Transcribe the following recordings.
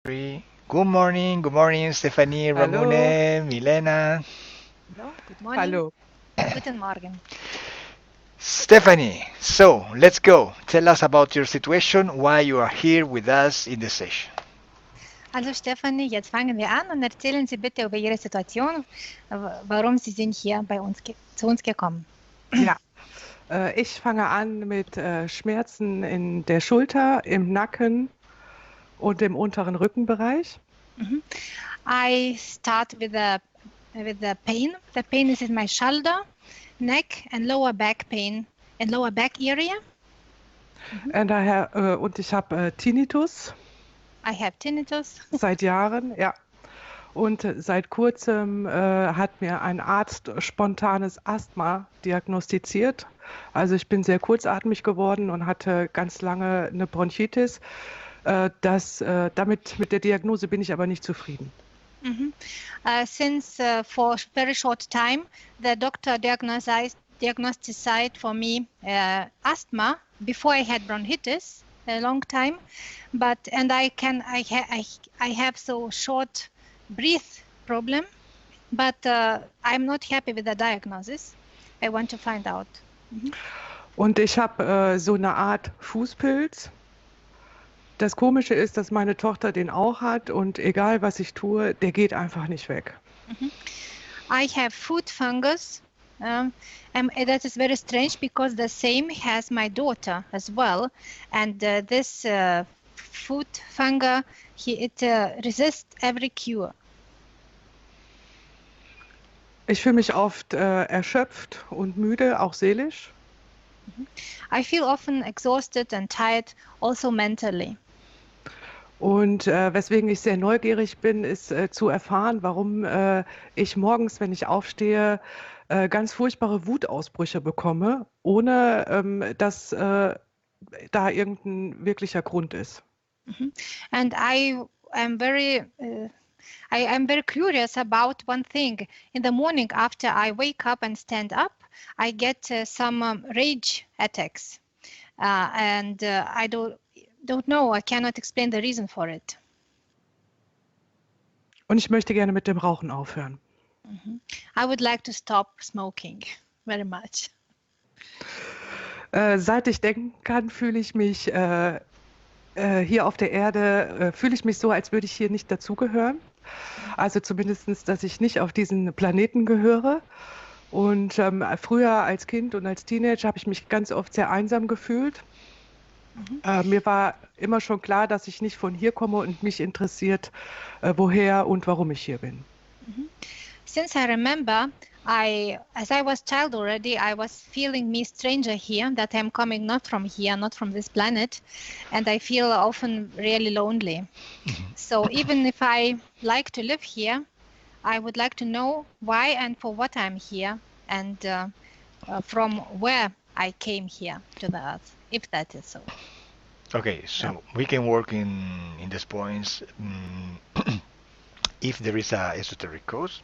Good morning, Stephanie, Hallo, Ramune, Milena. Hello, good morning. hallo. Guten Morgen. Stephanie, so let's go. Tell us about your situation, why you are here with us in the session. Also Stefanie, jetzt fangen wir an und erzählen Sie bitte über Ihre Situation, warum Sie sind hier bei uns zu uns gekommen. Ja, ich fange an mit Schmerzen in der Schulter, im Nacken und im unteren Rückenbereich. I start with the pain. The pain is in my shoulder, neck and lower back pain and lower back area. Und ich habe Tinnitus I have tinnitus. seit Jahren, ja. Und seit kurzem hat mir ein Arzt spontanes Asthma diagnostiziert. Also ich bin sehr kurzatmig geworden und hatte ganz lange eine Bronchitis. Mit der Diagnose bin ich aber nicht zufrieden. Since for very short time, the doctor diagnosed for me asthma before I had bronchitis a long time, and I have so short breath problem, but I'm not happy with the diagnosis. I want to find out. Und ich habe so eine Art Fußpilz. Das Komische ist, dass meine Tochter den auch hat und egal was ich tue, der geht einfach nicht weg. I have foot fungus. And that is very strange because the same has my daughter as well. And this foot fungus, it resists every cure. Ich fühle mich oft erschöpft und müde, auch seelisch. I feel often exhausted and tired, also mentally. Und weswegen ich sehr neugierig bin, ist zu erfahren, warum ich morgens, wenn ich aufstehe, ganz furchtbare Wutausbrüche bekomme, ohne dass da irgendein wirklicher Grund ist. And I am very curious about one thing. In the morning, after I wake up and stand up, I get some rage attacks, and I don't know. I cannot explain the reason for it. Und ich möchte gerne mit dem Rauchen aufhören. I would like to stop smoking very much. Seit ich denken kann, fühle ich mich hier auf der Erde, fühle ich mich so, als würde ich hier nicht dazugehören. Also zumindest, dass ich nicht auf diesen Planeten gehöre. Und früher als Kind und als Teenager habe ich mich ganz oft sehr einsam gefühlt. Mir war immer schon klar, dass ich nicht von hier komme und mich interessiert, woher und warum ich hier bin. Since I remember, as I was child already, I was feeling me stranger here, that I'm coming not from here, not from this planet, and I feel often really lonely. So even if I like to live here, I would like to know why and for what I'm here, and from where I came here to the earth, if that is so. Okay, so we can work in these points. If there is a esoteric cause,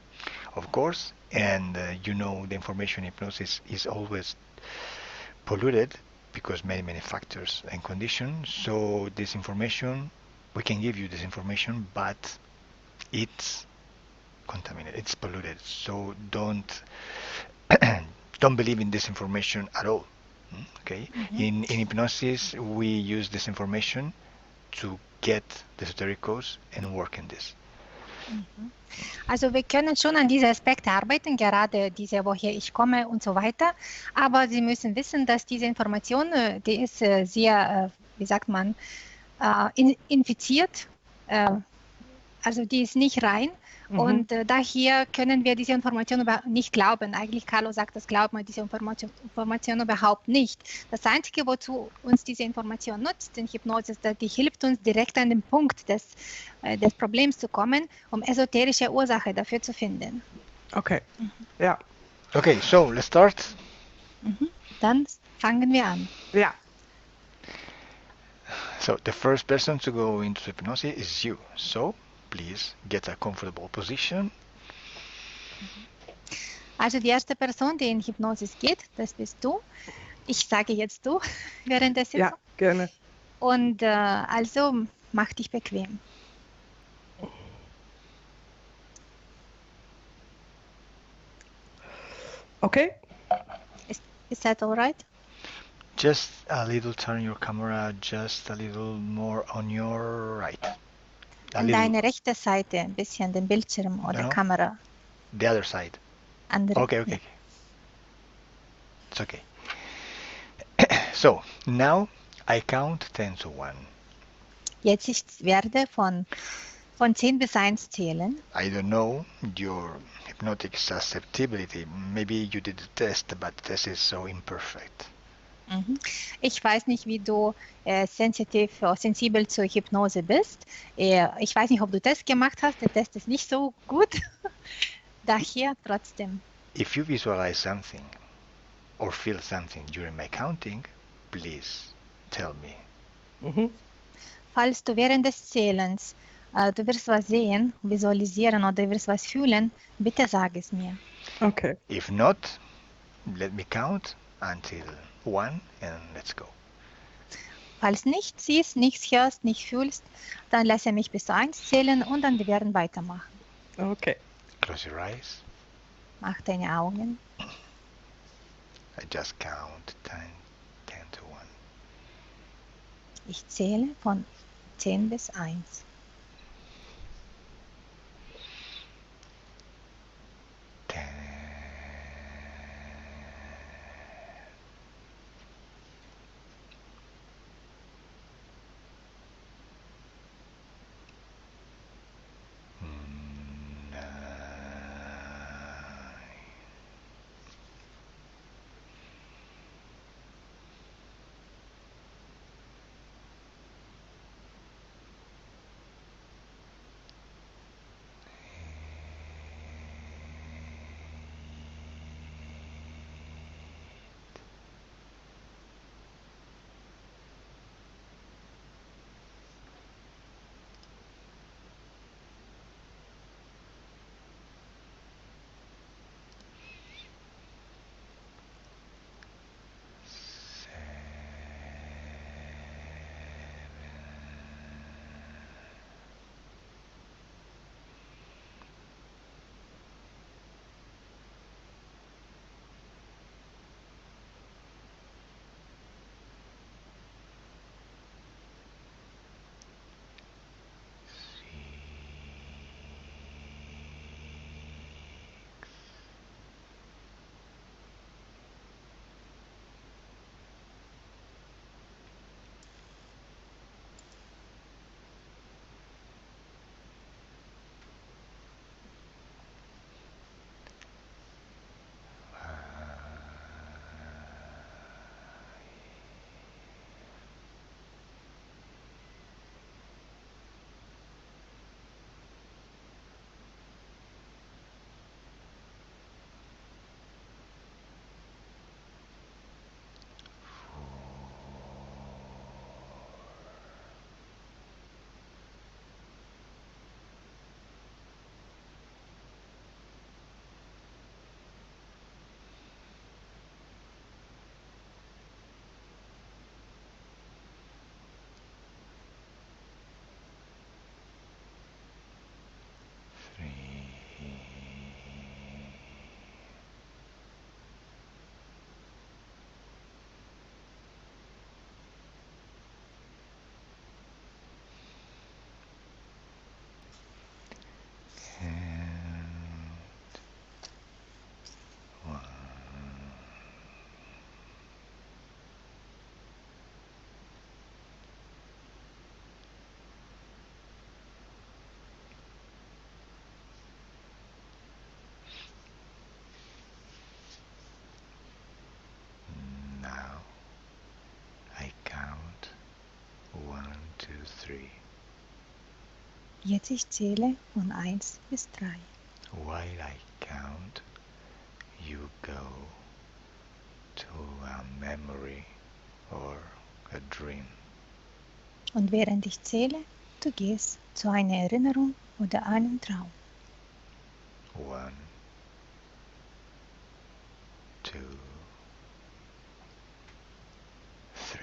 of course, and the information in hypnosis is always polluted because many factors and conditions. So this information, we can give you this information, but it's contaminated, it's polluted. So don't believe in this information at all. Okay. In hypnosis, we use this information to get the esoteric cause and work in this. Also wir können schon an diese Aspekte arbeiten, gerade diese, woher ich komme und so weiter. Aber Sie müssen wissen, dass diese Information, die ist sehr, wie sagt man, infiziert. Also die ist nicht rein. Und daher können wir diese Information nicht glauben. Eigentlich, Carlo sagt, das glaubt man diese Information überhaupt nicht. Das Einzige, wozu uns diese Information nutzt, in Hypnose, die hilft uns direkt an den Punkt des Problems zu kommen, um esoterische Ursache dafür zu finden. Okay, ja. Okay, so let's start. Dann fangen wir an. Ja. So the first person to go into hypnosis is you. So please get a comfortable position. Also die erste Person, die in Hypnosis geht, das bist du. Ich sage jetzt du während der Sitzung. Ja, gerne. Und also mach dich bequem. Okay. Is that all right? Just a little turn your camera just a little more on your right. A An little, deine rechte Seite, ein bisschen den Bildschirm no, oder no, Kamera. the other side. Andere, Okay, okay, ja. okay. It's okay. So, now I count 10 to 1. Jetzt ich werde von 10 bis 1 zählen. I don't know your hypnotic susceptibility. Maybe you did the test, but the test is so imperfect. Ich weiß nicht, wie du sensibel zur Hypnose bist. Ich weiß nicht, ob du Test gemacht hast. Der Test ist nicht so gut. Daher trotzdem. If you visualize something or feel something during my counting, please tell me. Falls du während des Zählens du wirst was sehen, visualisieren oder wirst was fühlen, bitte sag es mir. Okay. If not, let me count until 1 and let's go. Falls nicht siehst, nichts hörst, nicht fühlst, dann lasse mich bis 1 zählen und dann wir werden weitermachen. Okay. Close your eyes. Mach deine Augen. I just count 10 to 1. Ich zähle von 10 bis 1. 10. 9. 3. And 1. Now I count 1, 2, 3. Jetzt ich zähle von 1 bis 3. While I count, you go to a memory or a dream. Und während ich zähle, du gehst zu einer Erinnerung oder einem Traum. 1, 2, 3.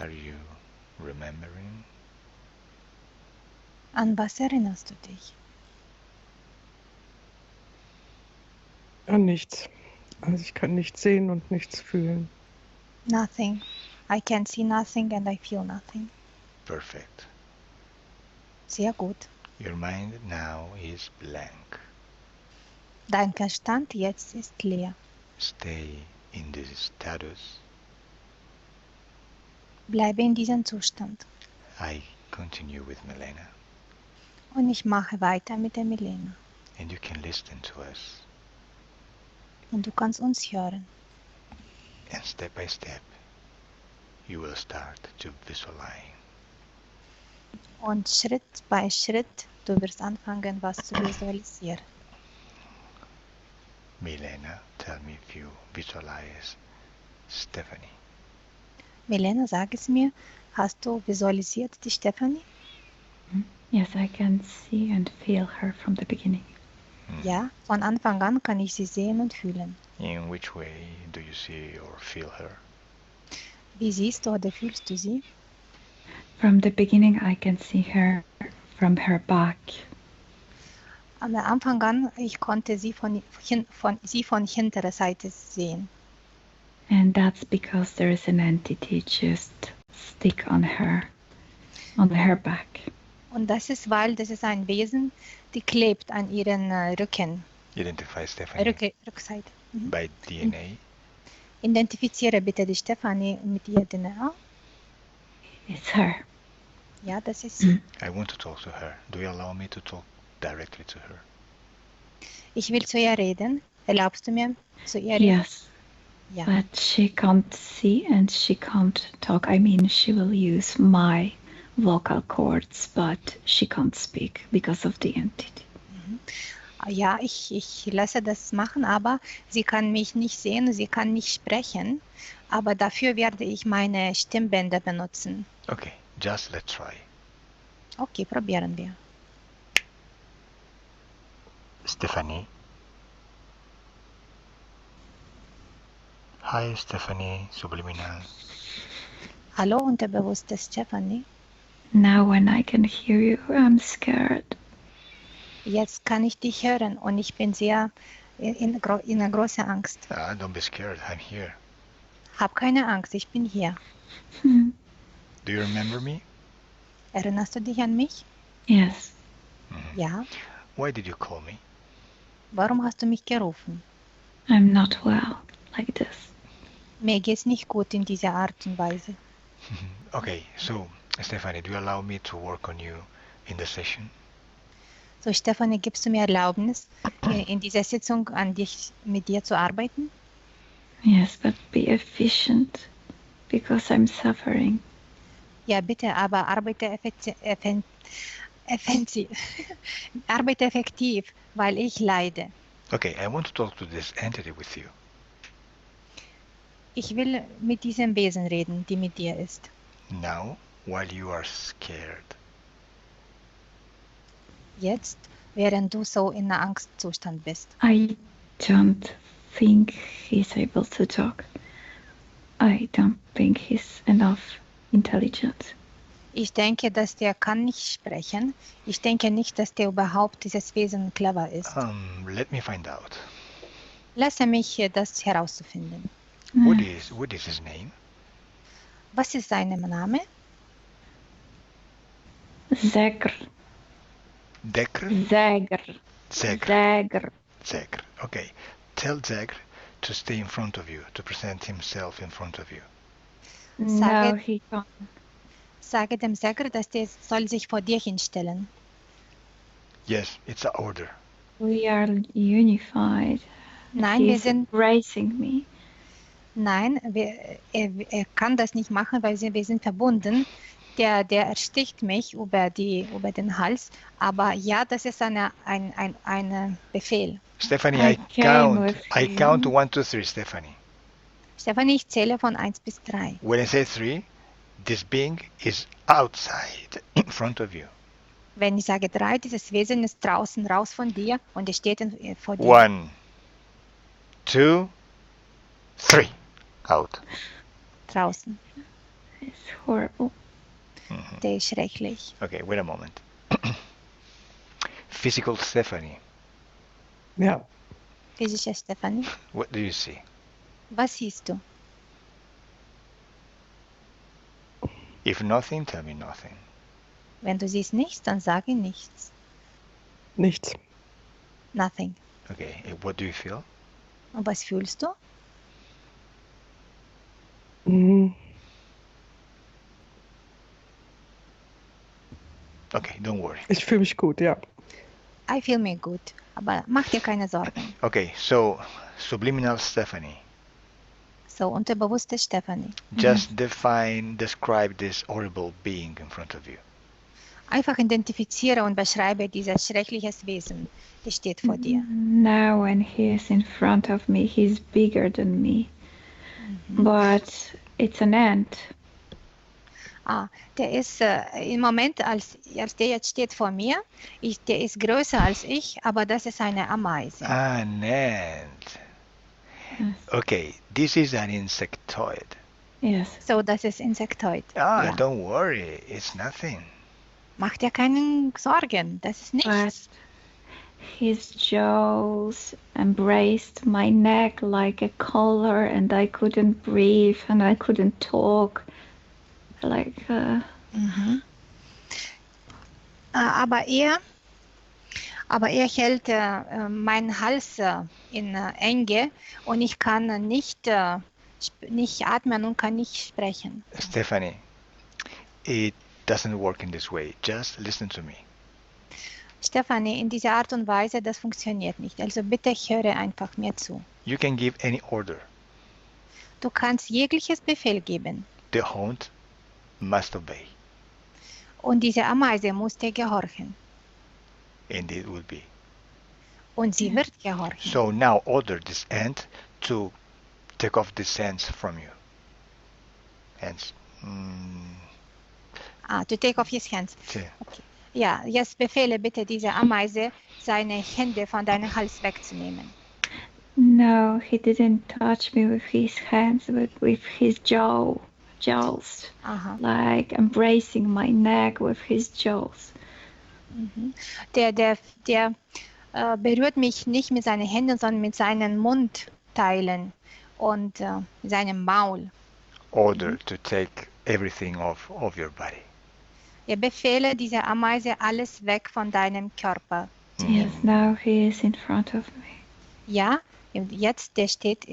Are you remembering? An was erinnerst du dich? An nichts. Also ich kann nichts sehen und nichts fühlen. Nothing. I can see nothing and I feel nothing. Perfect. Sehr gut. Your mind now is blank. Dein Verstand jetzt ist leer. Stay in this status. Bleibe in diesem Zustand. I continue with Milena, Und ich mache weiter mit der Milena. and you can listen to us. Und du kannst uns hören. And step by step, you will start to visualize. Und Schritt bei Schritt, du wirst anfangen, was zu visualisieren. Milena, tell me if you visualize Stephanie. Milena, sag es mir, hast du visualisiert die Stephanie? Yes, I can see and feel her from the beginning. Ja, von Anfang an kann ich sie sehen und fühlen. In which way do you see or feel her? Wie siehst du oder fühlst du sie? From the beginning, I can see her from her back. Am Anfang an, ich konnte sie von hinterer Seite sehen. And that's because there is an entity just stick on her back. Und das ist, weil das ist ein Wesen, die klebt an ihren Rücken, Identify Stephanie Rückseite. Mhm. by DNA. Identifiziere bitte die Stephanie mit ihr DNA. It's her. Ja, das ist sie. I want to talk to her. Do you allow me to talk directly to her? Ich will zu ihr reden. Erlaubst du mir zu ihr reden? Yes, Ja. but she can't see and she can't talk. I mean, she will use my vocal cords, but she can't speak because of the entity. Ja, ich lasse das machen, aber sie kann mich nicht sehen, sie kann nicht sprechen. Aber dafür werde ich meine Stimmbänder benutzen. Okay, just let's try. Okay, probieren wir. Stephanie. Hi, Stephanie, subliminal. Hallo, unterbewusste Stephanie. Now when I can hear you, I'm scared. Jetzt kann ich dich hören und ich bin sehr in einer großen Angst. Don't be scared, I'm here. Hab keine Angst, ich bin hier. Do you remember me? Erinnerst du dich an mich? Yes, Ja. Why did you call me? Warum hast du mich gerufen? I'm not well like this. Mir geht's nicht gut in dieser Art und Weise. Okay, so, Stephanie, do you allow me to work on you in the session? So, Stefanie, gibst du mir Erlaubnis, in dieser Sitzung mit dir zu arbeiten? Yes, but be efficient because I'm suffering. Ja, bitte, aber arbeite arbeite effektiv, weil ich leide. Okay, I want to talk to this entity with you. Ich will mit diesem Wesen reden, die mit dir ist. Now, while you are scared. Jetzt, während du so in einem Angstzustand bist. I don't think he's able to talk. I don't think he's enough intelligent. Ich denke, dass der kann nicht sprechen. Ich denke nicht, dass der überhaupt dieses Wesen clever ist. Let me find out. Lasse mich das herauszufinden. What is his name? Was ist sein Name? Zegr. Dekr? Zegr. Zegr. Zegr. Zegr. Okay. Tell Zegr to stay in front of you, to present himself in front of you. No, he can't. Sage dem Säger, dass der soll sich vor dir hinstellen. Yes, it's an order. We are unified. Nein, wir He's sind, embracing me. nein, er kann das nicht machen, weil wir sind verbunden. Der ersticht mich über den Hals. Aber ja, das ist ein Befehl. Stephanie, I came with I you. count 1, 2, 3, Stephanie. Stefanie, ich zähle von 1 bis 3. When I say 3, this being is outside, in front of you. Wenn ich sage 3, dieses Wesen ist draußen, raus von dir und es steht vor dir. 1, 2, 3, out. Draußen. It's horrible. Der ist schrecklich. Okay, wait a moment. Physical Stephanie, Ja. Physische Stefanie, what do you see? was siehst du? If nothing, tell me nothing. Wenn du siehst nichts, dann sage nichts. Nichts. Nothing. Okay, what do you feel? Und was fühlst du? Mhm. Okay, don't worry. Ich fühle mich gut, ja. I feel me good. Aber mach dir keine Sorgen. Okay, so subliminal Stephanie, So, unterbewusste Stefanie. just describe this horrible being in front of you. Einfach identifiziere und beschreibe dieses schreckliches Wesen, das steht vor dir. Now when he is in front of me, he's bigger than me. But it's an ant. Der ist im Moment, als der jetzt steht vor mir, der ist größer als ich, aber das ist eine Ameise. An ant. Okay, this is an insectoid. Yes. So, das ist Insektoid. Ja. Don't worry, it's nothing. Mach dir keine Sorgen, das ist But nichts. his jaws embraced my neck like a collar, and I couldn't breathe and I couldn't talk. Like, Aber er hält meinen Hals in Enge und ich kann nicht atmen und kann nicht sprechen. Stephanie, it doesn't work in this way. Just listen to me. Stefanie, in dieser Art und Weise, das funktioniert nicht. Also bitte höre einfach mir zu. You can give any order. Du kannst jegliches Befehl geben The hound must obey, und diese Ameise muss dir gehorchen and it will be. und sie wird gehorchen. So now order this ant to take off the sands from you. Hands. To take off his hands. Yeah. Okay. Ja, jetzt befehle bitte diese Ameise, seine Hände von deinem Hals wegzunehmen. no, he didn't touch me with his hands, but with his jaws. Aha. Like embracing my neck with his jaws. Der berührt mich nicht mit seinen Händen, sondern mit seinen Mundteilen und seinem Maul. Order to take everything off of your body. Er befehle dieser Ameise alles weg von deinem Körper. Yes, now he is in front of me. Ja, und jetzt der steht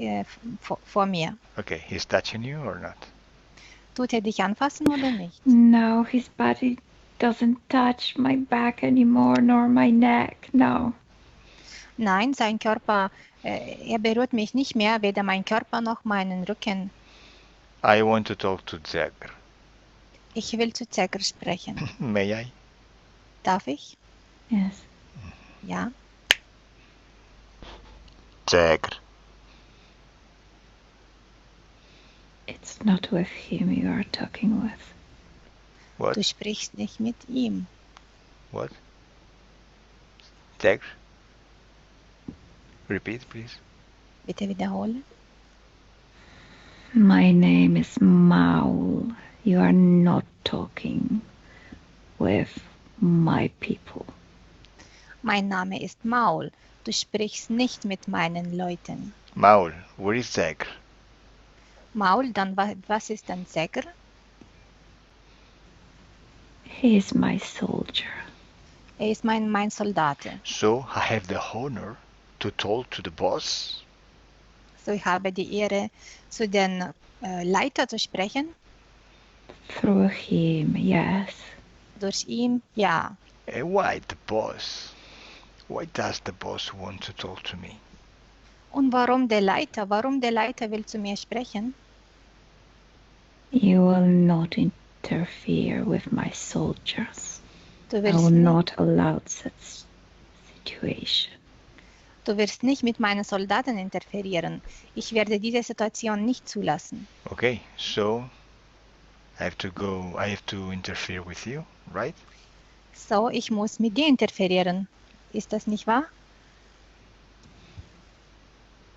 vor mir. Okay, he's touching you or not? Tut er dich anfassen oder nicht? No, his body doesn't touch my back anymore, nor my neck. No. Nein, sein Körper, er berührt mich nicht mehr, weder mein Körper noch meinen Rücken. I want to talk to Zegr. Ich will zu Zegr sprechen. May I? Darf ich? Yes. Ja. Zegr. It's not with him you are talking with. What? Du sprichst nicht mit ihm. What? Zegr? Repeat, please. Bitte wiederhole. My name is Maul. You are not talking with my people. Mein Name ist Maul. Du sprichst nicht mit meinen Leuten. Maul, where is Zegr? Maul, dann was ist dann Zegr? He is my soldier. Er ist mein Soldat. So I have the honor to talk to the boss? So, ich habe die Ehre, zu den Leiter zu sprechen. Through him, yes. Durch ihn, ja. Why the boss? Why does the boss want to talk to me? Und warum der Leiter? Warum der Leiter will zu mir sprechen? You will not interfere with my soldiers. Du I will not allow such situation. Du wirst nicht mit meinen Soldaten interferieren. Ich werde diese Situation nicht zulassen. Okay, so I have to interfere with you, right? So, ich muss mit dir interferieren. Ist das nicht wahr?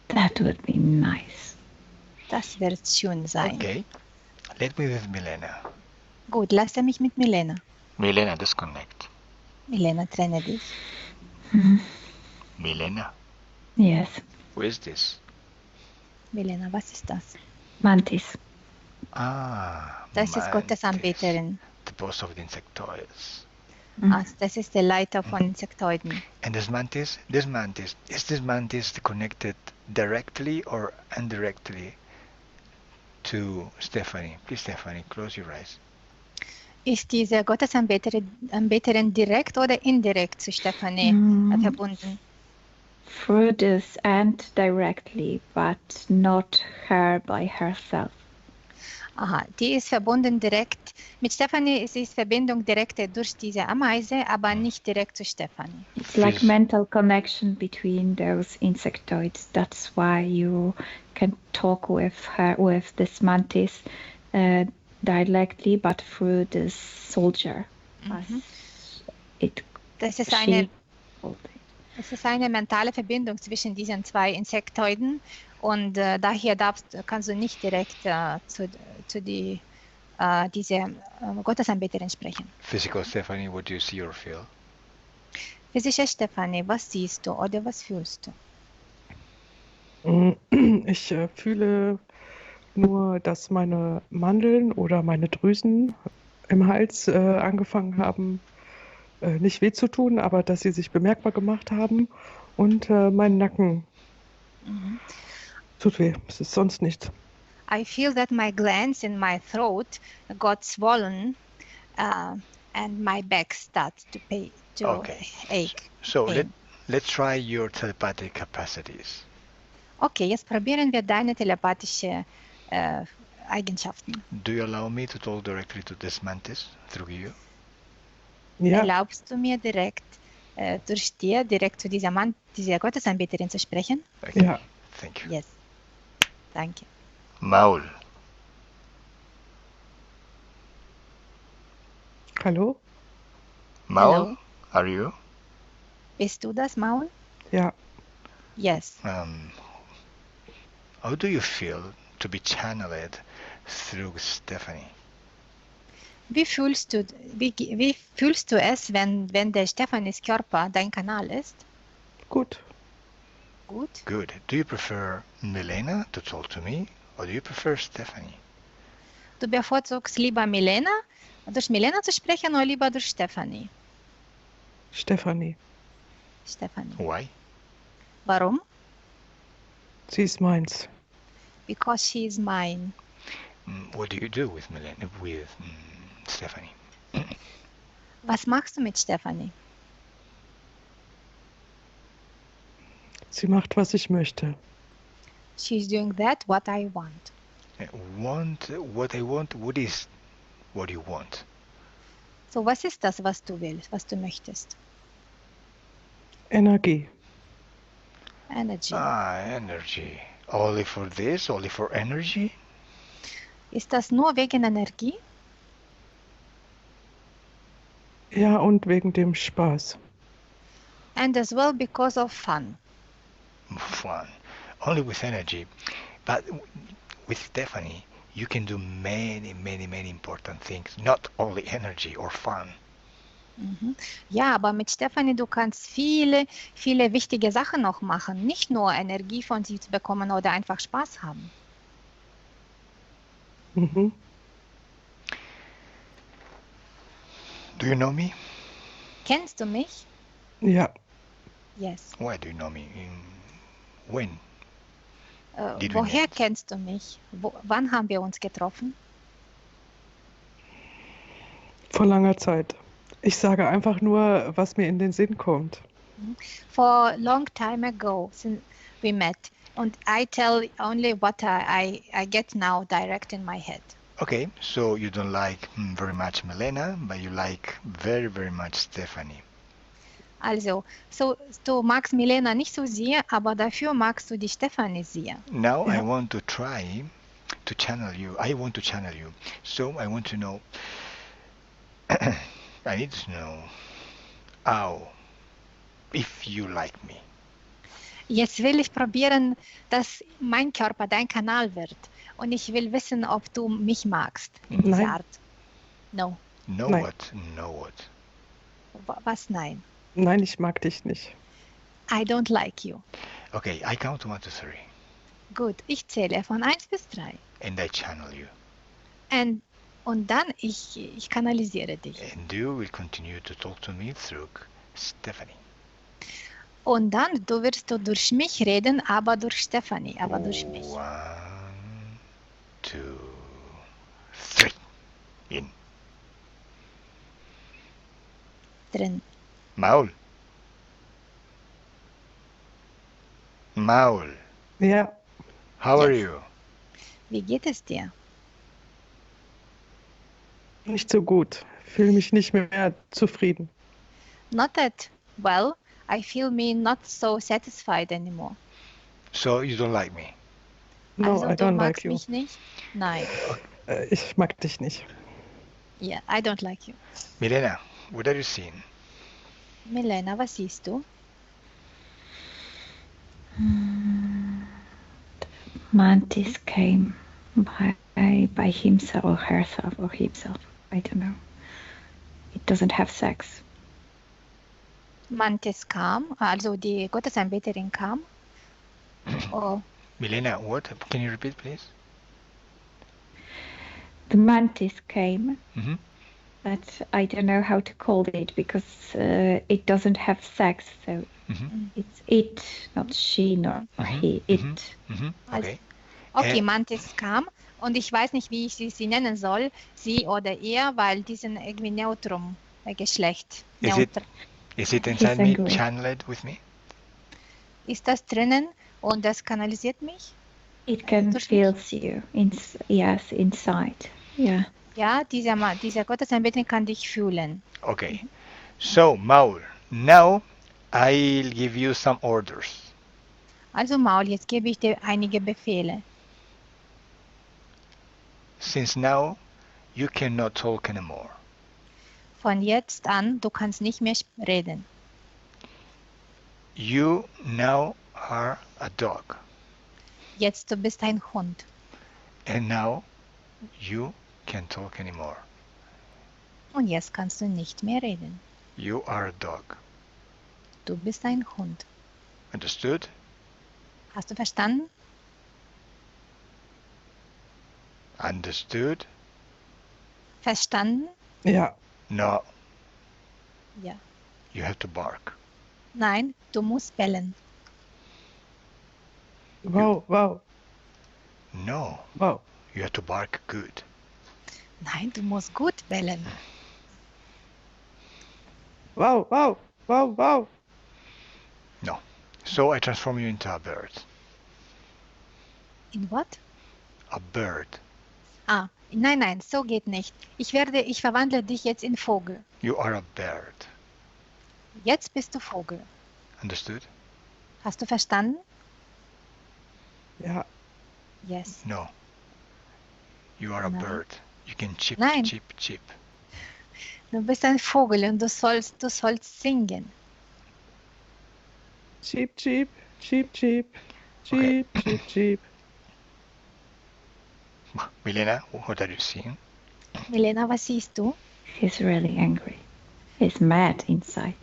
That would be nice. Das wird schön sein. Okay. Let me with Milena. Gut, lasse mich mit Milena. Milena, disconnect. Milena, trenne dich. Milena, Yes. who is this? Milena, was ist das? Mantis. Ah, Das ist Mantis, Gottesanbeterin. the boss of the insectoids. Also, das ist der Leiter von Insektoiden. And is this mantis connected directly or indirectly to Stephanie? Please, Stephanie, close your eyes. Ist diese Gottesanbeterin direkt oder indirekt zu Stephanie verbunden? Through this and directly, but not her by herself. Aha, die ist verbunden direkt. Mit Stephanie ist die Verbindung direkt durch diese Ameise, aber nicht direkt zu Stephanie. It's like mental connection between those insectoids. That's why you can talk with her, with this mantis, directly, but through this soldier. Das ist eine mentale Verbindung zwischen diesen zwei Insektoiden und daher kannst du nicht direkt zu dieser Gottesanbeterin sprechen. Physical Stephanie, what do you see or feel? Physische Stephanie, was siehst du oder was fühlst du? Ich fühle nur, dass meine Mandeln oder meine Drüsen im Hals angefangen haben, nicht weh zu tun, aber dass sie sich bemerkbar gemacht haben und mein Nacken tut weh. Es ist sonst nichts. I feel that my glands in my throat got swollen and my back starts to ache. So let's try your telepathic capacities. Okay, jetzt probieren wir deine telepathische Eigenschaften. Do you allow me to talk directly to this mantis through you? Ja. Erlaubst du mir direkt direkt zu dieser Gottesanbeterin zu sprechen? Okay. Ja. Thank you. Yes. Danke. Maul. Hallo? Maul, Hello. are you? Bist du das, Maul? Ja. Yes. How do you feel to be channeled through Stephanie? Wie fühlst du es, wenn der Stephanies Körper dein Kanal ist? Gut. Gut. Good. Do you prefer Milena to talk to me, or do you prefer Stephanie? Du bevorzugst lieber durch Milena zu sprechen oder lieber durch Stephanie? Stephanie. Stephanie. Why? Warum? Sie ist meins. Because she is mine. What do you do with Stephanie? Was machst du mit Stephanie? Sie macht, was ich möchte. She's doing what I want. What I want? What do you want? So, was ist das, was du willst, was du möchtest? Energie. Energy. Energy. Only for this? Only for energy? Ist das nur wegen Energie? Ja, und wegen dem Spaß. And as well because of fun. Fun. Only with energy. But with Stephanie, you can do many important things. Not only energy or fun. Ja, aber mit Stephanie, du kannst viele wichtige Sachen noch machen. Nicht nur Energie von sie zu bekommen oder einfach Spaß haben. Mhm. Do you know me? Kennst du mich? Ja. Yes. Why do you know me? When? Woher kennst du mich? Wann haben wir uns getroffen? Vor langer Zeit. Ich sage einfach nur, was mir in den Sinn kommt. For a long time ago, since we met. And I tell only what I get now direct in my head. Okay, so you don't like very much Milena, but you like very much Stephanie. Also, so du magst Milena nicht so sehr, aber dafür magst du die Stephanie sehr. Now I want to try to channel you. I want to channel you. So I want to know, I need to know how, if you like me. Jetzt will ich probieren, dass mein Körper dein Kanal wird. Und ich will wissen, ob du mich magst in dieser Nein. Art. No. No Nein. what? No what? Was nein? Nein, ich mag dich nicht. I don't like you. Okay, I count to 1 to 3, Gut, ich zähle von 1 bis 3. and I channel you. Und dann ich kanalisiere dich. And you will continue to talk to me through Stephanie. Und dann wirst du durch mich reden, aber durch Stephanie, aber durch mich. 1, 2, 3. In. Drin. Maul. Maul. Ja, How are Yes. you? Wie geht es dir? nicht so gut. Fühle mich nicht mehr zufrieden. Not that well. I feel me not so satisfied anymore. So you don't like me? No, Also I du don't like magst you. mich nicht? Nein. Ich mag dich nicht. Yeah, I don't like you. Milena, what are you seeing? Milena, was siehst du? Mantis came by himself or herself or himself. I don't know. It doesn't have sex. Mantis kam, also die Gottesanbeterin kam. Oh, Milena, what? Can you repeat, please? The mantis came, Mm-hmm. but I don't know how to call it because it doesn't have sex. So Mm-hmm. it's it, not she, nor he. It. Mm-hmm. Okay. okay, Mantis kam und ich weiß nicht, wie ich sie nennen soll, sie oder er, weil die sind irgendwie Neutrum, Geschlecht. Is it inside me? angry. Channel it with me? Ist das drinnen und das kanalisiert mich? It can Durch feel you. Yes, inside. Yeah. Ja, dieser Gottesanbeterin kann dich fühlen. Okay. So, Maul, now I'll give you some orders. Also Maul, jetzt gebe ich dir einige Befehle. Since now you cannot talk anymore. Von jetzt an, du kannst nicht mehr reden. You now are a dog. Jetzt du bist ein Hund. And now you can't talk anymore. Und jetzt kannst du nicht mehr reden. You are a dog. Du bist ein Hund. Understood? Hast du verstanden? Understood? Verstanden? Ja, No, Ja. you have to bark. Nein, du musst bellen. wow, wow, No, wow. you have to bark good. Nein, du musst gut bellen. Wow, wow, wow, wow. No. So I transform you into a bird. In what? A bird. Ah, nein, so geht nicht. Ich verwandle dich jetzt in Vogel. You are a bird. Jetzt bist du Vogel. Understood? Hast du verstanden? Ja, Yes. No. You are a Nein. bird. You can chip, Nein. chip, chip. Du bist ein Vogel und du sollst singen. cheep, cheep, cheep, cheep, Okay. cheep, cheep, cheep. Milena, what are you seeing? Milena, was siehst du? He's really angry. He's mad inside.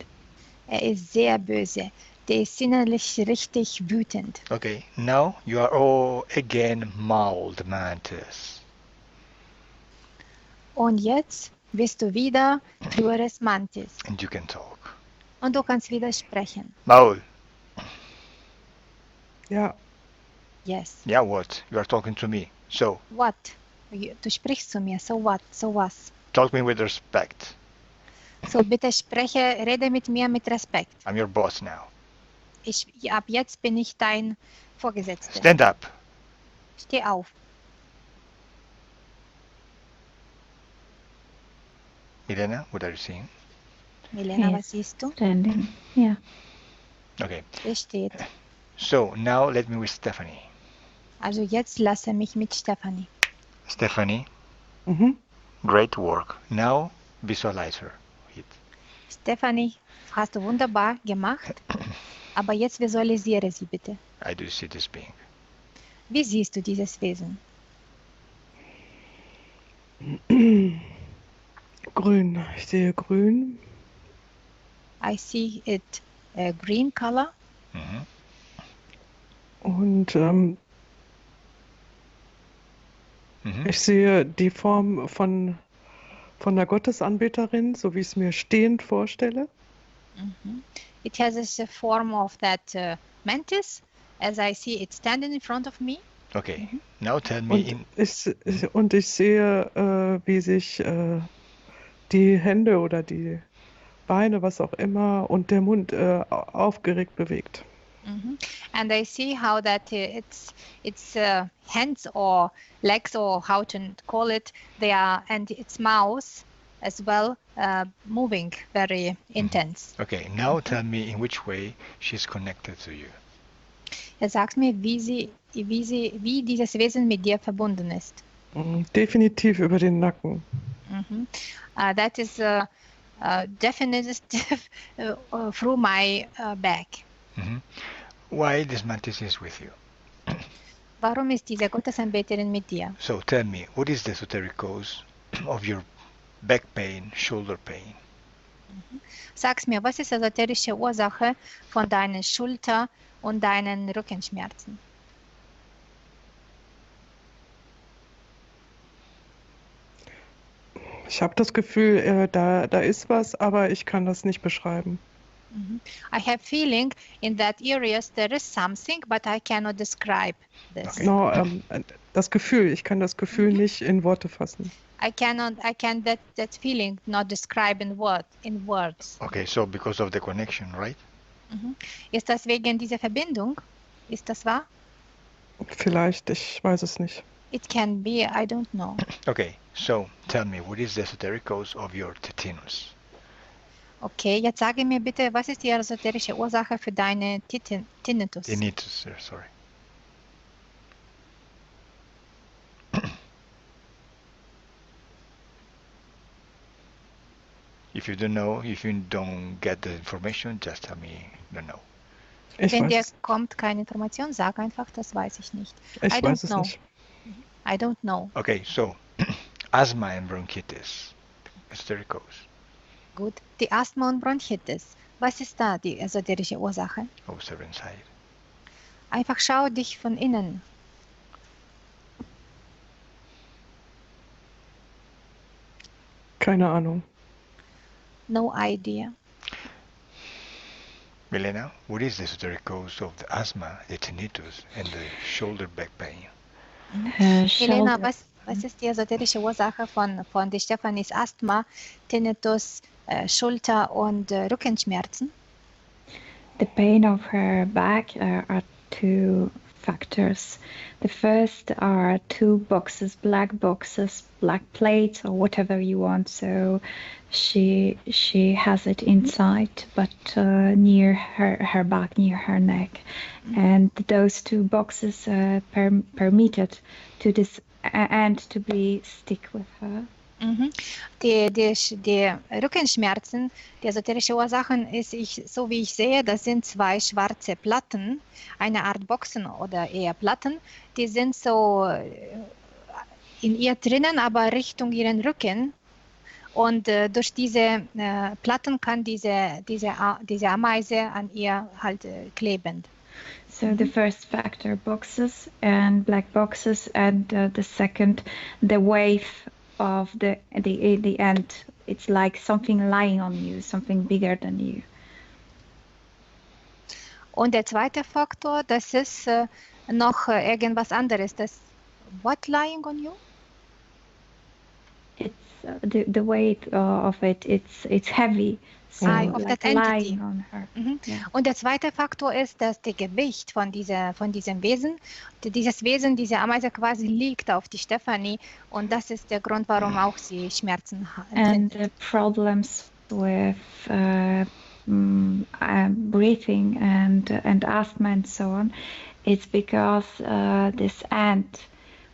Er ist sehr böse. Der ist innerlich richtig wütend. Okay, now you are all again mauled mantis. Und jetzt bist du wieder Plures Mantis. And you can talk. Und du kannst wieder sprechen. Maul. Ja, Yes. Yeah, what? You are talking to me. So, What? Du sprichst zu mir. So what? So was? talk me with respect. So bitte rede mit mir mit Respekt. I'm your boss now. Ab jetzt bin ich dein Vorgesetzter. Stand up. Steh auf. Milena, what are you seeing? Milena, Yes. was siehst du? Standing. Yeah. Okay, Er steht. so now let me with Stephanie. Also jetzt lasse mich mit Stefanie. Stephanie, mhm. great work. Now visualize her. Hit. Stefanie, hast du wunderbar gemacht. Aber jetzt visualisiere sie bitte. I do see this being. Wie siehst du dieses Wesen? Grün. Ich sehe grün. I see it green color. Mhm. Und Mhm. ich sehe die Form von der Gottesanbeterin, so wie ich es mir stehend vorstelle. It has a form of that mantis, as I see it standing in front of me. Okay. Now tell me Und ich sehe, wie sich die Hände oder die Beine, was auch immer, und der Mund aufgeregt bewegt. And I see how that its hands or legs or how to call it, they are, and its mouth as well moving very intense. Okay, now tell me in which way she's connected to you. Jetzt sagst mir, wie dieses Wesen mit dir verbunden ist. Definitiv über den Nacken. That is definitive through my back. Why this mantis is with you? Warum ist diese Gottesanbeterin mit dir? So tell me, what is the esoteric cause of your back pain, shoulder pain? Sag's mir, was ist die esoterische Ursache von deinen Schulter- und deinen Rückenschmerzen? Ich habe das Gefühl, da ist was, aber ich kann das nicht beschreiben. I have feeling in that areas there is something, but I cannot describe this. No, das Gefühl, ich kann das Gefühl nicht in Worte fassen. I can that feeling not describe in words. Okay, so because of the connection, right? Ist das wegen dieser Verbindung? Ist das wahr? Vielleicht, ich weiß es nicht. It can be, I don't know. Okay, so tell me, what is the esoteric cause of your tinnitus? Okay, jetzt sage mir bitte, was ist die esoterische Ursache für deine Tinnitus? Tinnitus, sorry. If you don't know, if you don't get the information, just tell me, don't know. Wenn dir kommt keine Information, sag einfach, das weiß ich nicht. Ich weiß es nicht. I don't know. Okay, so asthma and bronchitis, esoteric cause. Gut, die Asthma und Bronchitis. Was ist da die esoterische Ursache? Observe inside. Einfach schau dich von innen. Keine Ahnung. No idea. Milena, what is the esoteric cause of the asthma, the tinnitus, and the shoulder back pain? Milena, was ist die esoterische Ursache von der Stefanis Asthma, Tinnitus, Schulter- und Rückenschmerzen? The pain of her back are two factors. The first are two boxes, black plates, or whatever you want. So she has it inside, but near her back, near her neck, and those two boxes permitted to this and to be stick with her. Die Rückenschmerzen, die esoterische Ursachen ist, so wie ich sehe, das sind zwei schwarze Platten, eine Art Boxen oder eher Platten, die sind so in ihr drinnen, aber Richtung ihren Rücken. Und durch diese Platten kann diese Ameise an ihr halt kleben. So the first factor, boxes and black boxes, and the second, the wave of the end. It's like something lying on you, something bigger than you. Und der zweite Faktor, das ist noch irgendwas anderes. Das what lying on you? It's the weight of it. It's heavy. So of like that entity. lying on her. Yeah. Und der zweite Faktor ist, dass das Gewicht von diesem Wesen, dieses Wesen, diese Ameise quasi liegt auf die Stefanie, und das ist der Grund, warum auch sie Schmerzen hat. And the problems with breathing and asthma and so on, it's because this ant,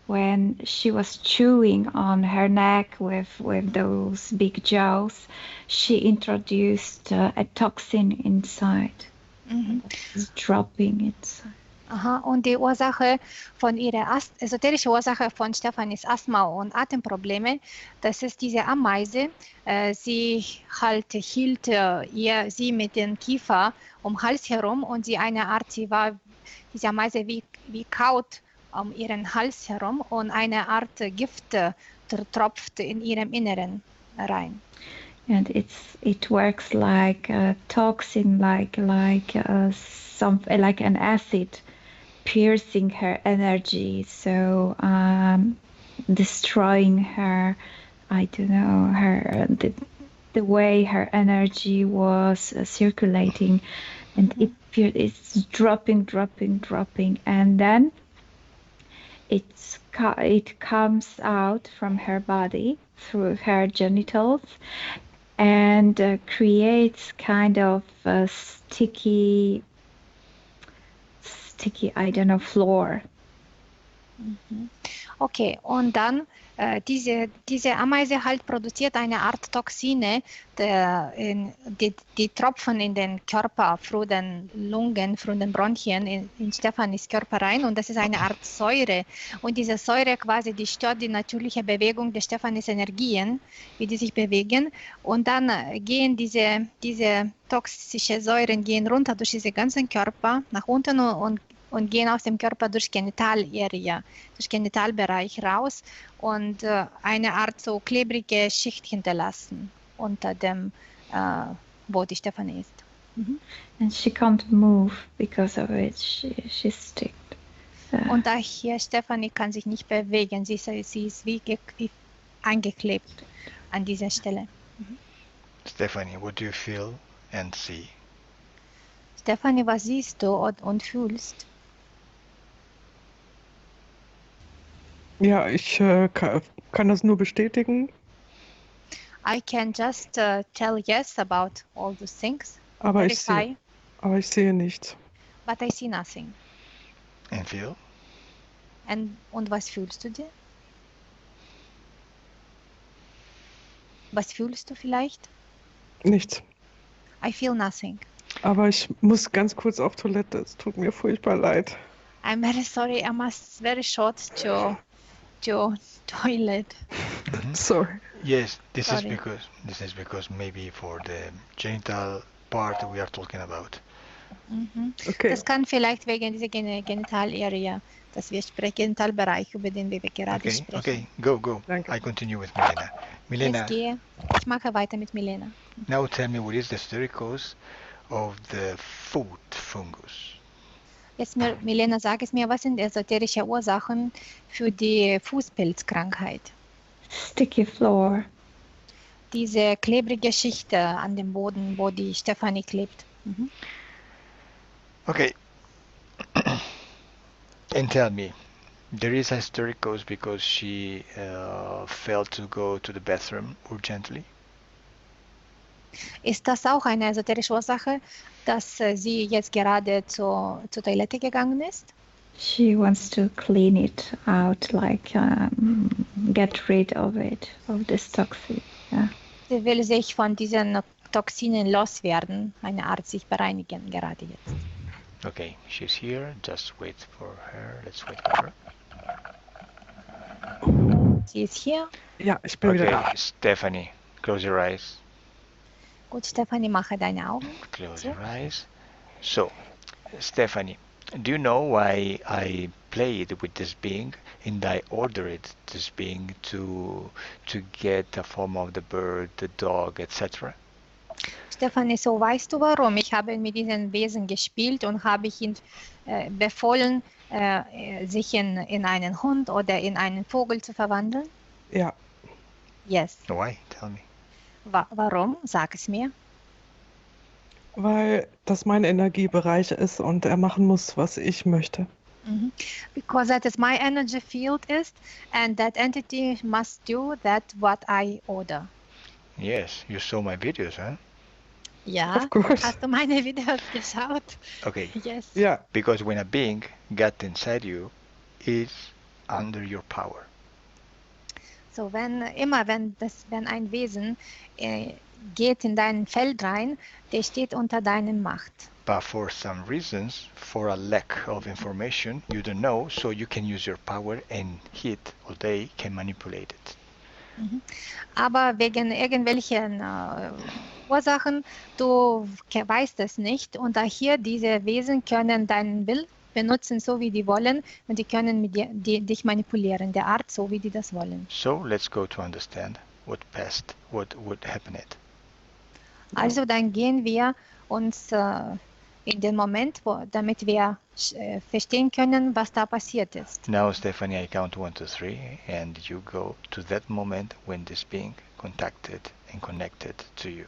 when she was chewing on her neck with those big jaws, she introduced a toxin inside. It's dropping inside. Aha, und die Ursache von ihrer esoterische Ursache von Stefanis Asthma und Atemprobleme, das ist diese Ameise. Sie hielt sie mit dem Kiefer um den Hals herum und diese Ameise wie kaut um ihren Hals herum und eine Art Gift tropft in ihrem Inneren rein. And it works like a toxin, like an acid, piercing her energy, so destroying her. I don't know, the way her energy was circulating, and it's dropping, and then it comes out from her body through her genitals and creates kind of a sticky, I don't know, floor. Okay, und dann diese Ameise produziert eine Art Toxine, die tropfen in den Körper, through den Lungen, through den Bronchien in Stefanis Körper rein, und das ist eine Art Säure. Und diese Säure quasi, die stört die natürliche Bewegung der Stefanis Energien, wie die sich bewegen, und dann gehen diese toxischen Säuren gehen runter durch diesen ganzen Körper nach unten und gehen aus dem Körper durch Genitalbereich raus und eine Art so klebrige Schicht hinterlassen unter dem, wo die Stefanie ist. And she can't move because of it. She's sticked. Und daher Stefanie kann sich nicht bewegen. Sie ist wie eingeklebt an dieser Stelle. Stephanie, what do you feel and see? Stefanie, was siehst du und fühlst? Ja, ich kann das nur bestätigen. I can just tell yes about all those things. Aber ich sehe nichts. But I see nothing. And feel? Und was fühlst du dir? Was fühlst du vielleicht? Nichts. I feel nothing. Aber ich muss ganz kurz auf Toilette. Es tut mir furchtbar leid. I'm very sorry. I must very short to toilet. Sorry. Yes, this Sorry. is because maybe for the genital part we are talking about. Okay. Das kann vielleicht wegen dieser Genitalarea, dass wir sprechen, Genitalbereich, über den wir gerade sprechen. Okay, go. Danke. I continue with Milena. Milena, Jetzt gehe. Ich mache weiter mit Milena. now tell me what is the esoteric cause of the foot fungus? Jetzt, Milena, sag es mir, was sind esoterische Ursachen für die Fußpilzkrankheit? Sticky floor. Diese klebrige Schicht an dem Boden, wo die Stefanie klebt. Okay. And tell me, there is a esoteric cause because she failed to go to the bathroom urgently? Ist das auch eine esoterische Ursache, dass sie jetzt gerade zur Toilette gegangen ist? She wants to clean it out, like get rid of it, of this toxin. Yeah. Sie will sich von diesen Toxinen loswerden, eine Art sich bereinigen gerade jetzt. Okay, she's here. Just wait for her. Let's wait for her. Sie ist hier. Ja, ich bin wieder Okay, da. Stephanie, close your eyes. Gut, Stefanie, mache deine Augen. Close your eyes. So, Stephanie, do you know why I played with this being and I ordered this being to get a form of the bird, the dog, etc.? Stefanie, so weißt du warum? Ich habe mit diesem Wesen gespielt und habe ich ihn befohlen, sich in einen Hund oder in einen Vogel zu verwandeln? Ja, Yes. Why? Tell me. Warum? Sag es mir. weil das mein Energiebereich ist und er machen muss, was ich möchte. Because that is my energy field is, and that entity must do that what I order. Yes, you saw my videos, huh? Ja, Of course. hast du meine Videos geschaut? Okay. Yes. Ja, Because when a being got inside you, it's under your power. So wenn ein Wesen geht in dein Feld rein, der steht unter deiner Macht. but for some reasons, for a lack of information, you don't know, so you can use your power and it or they can manipulate it. Aber wegen irgendwelchen Ursachen, du weißt es nicht und daher diese Wesen können deinen Will benutzen, so wie die wollen und die können mit dir, dich manipulieren, der Art, so wie die das wollen. So let's go to understand what happened. Also dann gehen wir uns in den Moment, damit wir verstehen können, was da passiert ist. Now, Stephanie, I count 1, 2, 3, and you go to that moment when this being contacted and connected to you.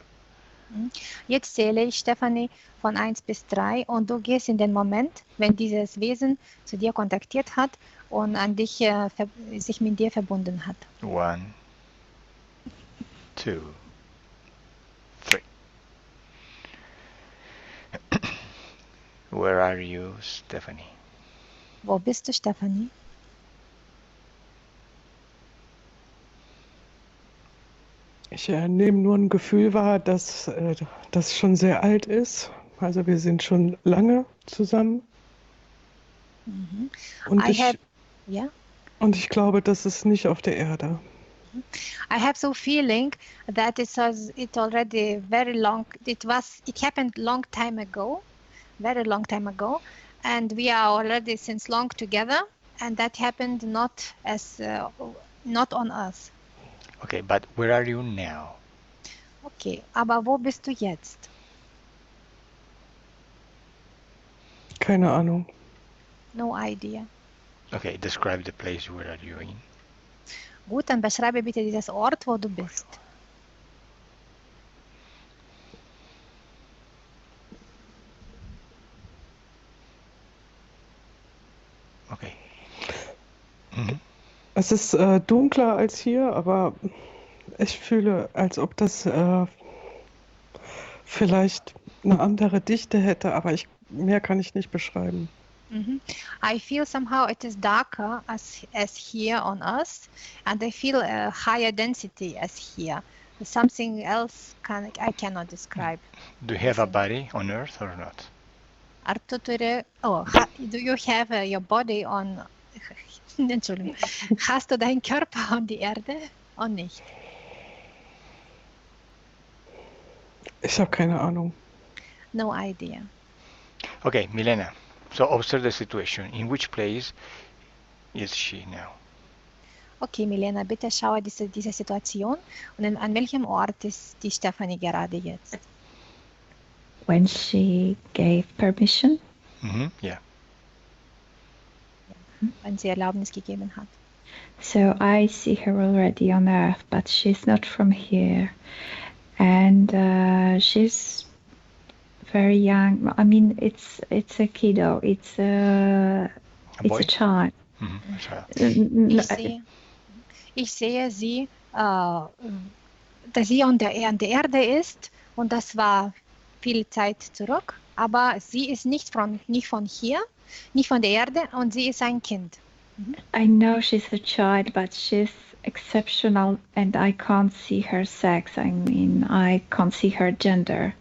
Jetzt zähle ich, Stephanie, von 1 bis 3 und du gehst in den Moment, wenn dieses Wesen zu dir kontaktiert hat und an dich, sich mit dir verbunden hat. 1, 2, 3. Where are you, Stephanie? Wo bist du, Stephanie? Ich nehme nur ein Gefühl wahr, dass das schon sehr alt ist. Also wir sind schon lange zusammen. Und ich glaube, das ist nicht auf der Erde. I have so feeling that it already very long. It happened long time ago, very long time ago, and we are already since long together, and that happened not on us. Okay, but where are you now? Okay, aber wo bist du jetzt? Keine Ahnung. No idea. Okay, describe the place where are you in. Gut, dann beschreibe bitte dieses Ort, wo du bist. Okay. Es ist dunkler als hier, aber ich fühle, als ob das vielleicht eine andere Dichte hätte, aber mehr kann ich nicht beschreiben. I feel somehow it is darker as here on us, and I feel a higher density as here. Something else I cannot describe. Do you have a body on Earth or not? Do you have your body on? Entschuldigung. Hast du deinen Körper an die Erde oder nicht? Ich habe keine Ahnung. No idea. Okay, Milena. So observe the situation. In which place is she now? Okay, Milena, bitte schaue diese Situation und an welchem Ort ist die Stephanie gerade jetzt? When she gave permission. Yeah. Wenn sie Erlaubnis gegeben hat. So I see her already on Earth, but she's not from here, and she's very young. I mean, it's a kiddo. It's a child. A child. Ich sehe sie, dass sie an der Erde ist und das war viel Zeit zurück. Aber sie ist nicht von hier, nicht von der Erde und sie ist ein Kind. I know she's a child, but she's exceptional and I can't see her sex. I mean, I can't see her gender.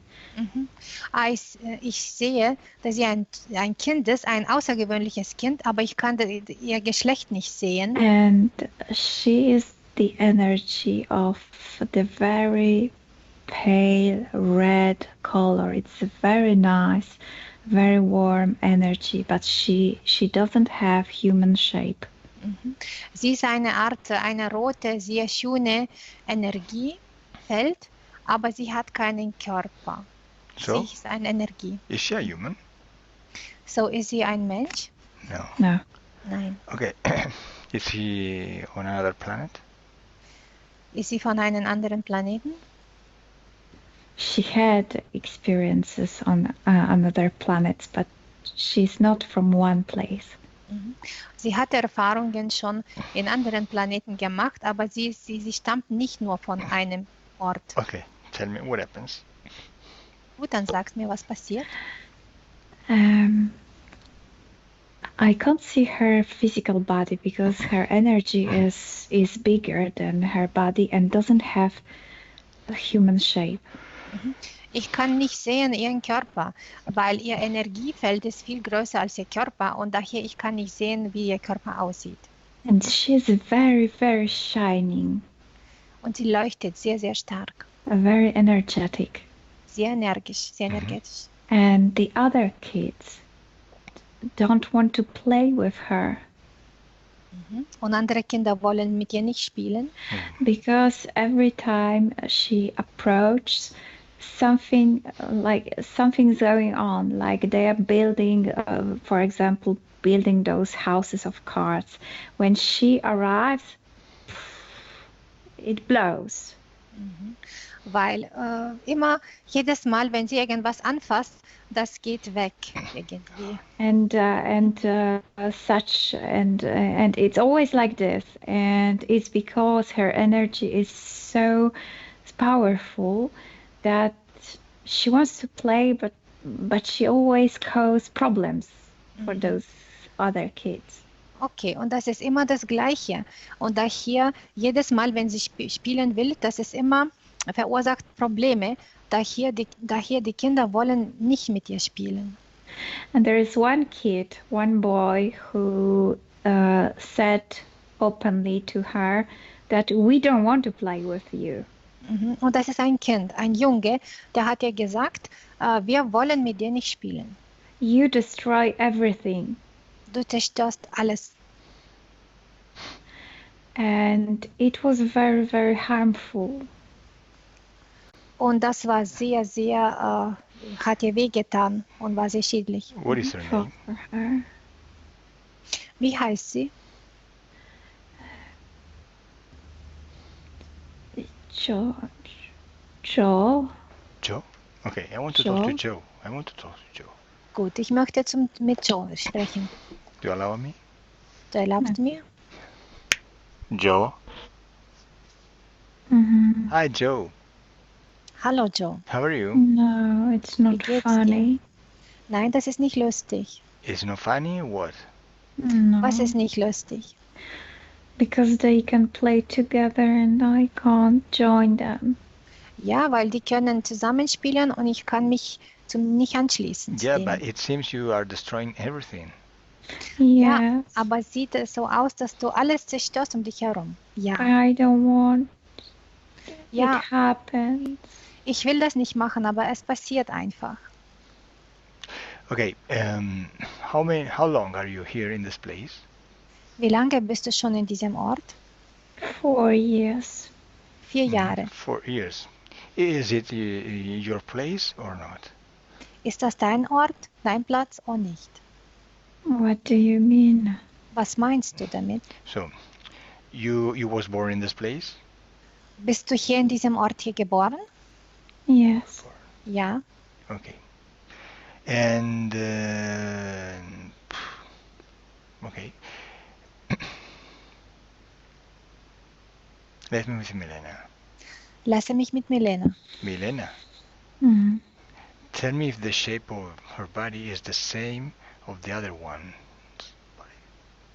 Ich sehe, dass sie ein Kind ist, ein außergewöhnliches Kind, aber ich kann ihr Geschlecht nicht sehen. And she is the energy of the very pale red color. It's a very nice, very warm energy, but she doesn't have human shape. Sie ist eine rote, sehr schöne Energiefeld, aber sie hat keinen Körper. So, sie ist eine Energie. Is she a human? So, ist sie ein Mensch? No. Nein. Okay. Is he on another planet? Ist sie von einem anderen Planeten? She had experiences on another planets, but she's not from one place. Sie hatte Erfahrungen schon in anderen Planeten gemacht, aber sie stammt nicht nur von einem Ort. Okay, tell me what happens. Gut, dann sagst mir, was passiert. I can't see her physical body because her energy is bigger than her body and doesn't have a human shape. Ich kann nicht sehen ihren Körper, weil ihr Energiefeld ist viel größer als ihr Körper und daher ich kann nicht sehen, wie ihr Körper aussieht. And she's very, very shining, Und sie leuchtet sehr, sehr stark, very energetic. sehr energisch, sehr energetisch. And the other kids don't want to play with her Und andere Kinder wollen mit ihr nicht spielen, because every time she approaches something, like something's going on, like they are building, for example, building those houses of cards. When she arrives, it blows. weil jedes Mal, wenn sie irgendwas anfasst, das geht weg irgendwie. And it's always like this, and it's because her energy is so powerful that she wants to play, but she always causes problems for those other kids. Okay, und das ist immer das Gleiche. Und daher, jedes Mal, wenn sie spielen will, das ist immer verursacht Probleme. Daher die Kinder wollen nicht mit ihr spielen. And there is one boy who said openly to her that we don't want to play with you. Und das ist ein Kind, ein Junge, der hat ihr gesagt, wir wollen mit dir nicht spielen. You destroy everything. Du zerstörst alles. And it was very, very harmful. Und das war sehr, sehr, hat ihr wehgetan und war sehr schädlich. What is her name? For her. Wie heißt sie? Joe. Joe? Okay, I want to talk to Joe. Joe. Gut, ich möchte mit Joe sprechen. Do you allow me? Du erlaubst mir? Joe? Mm-hmm. Hi, Joe. Hallo Joe. How are you? No, it's not Wie geht's funny. Nein, das ist nicht lustig. It's not funny? What? No. Was ist nicht lustig? Because they can play together and I can't join them. Ja, weil die können zusammenspielen und ich kann mich nicht anschließen. zu Yeah, denen. but it seems you are destroying everything. Yes. Ja, aber sieht es so aus, dass du alles zerstörst um dich herum. Ja, I don't want ja, it happens. ich will das nicht machen, aber es passiert einfach. Okay, how long are you here in this place? Wie lange bist du schon in diesem Ort? 4 years. 4 Jahre. 4 years. Is it your place or not? Ist das dein Ort, dein Platz oder nicht? What do you mean? Was meinst du damit? So, you was born in this place? Bist du hier in diesem Ort hier geboren? Yes. Ja. Okay. And okay. Let me with Milena. Lasse mich mit Milena. Milena, Mm. tell me if the shape of her body is the same of the other one.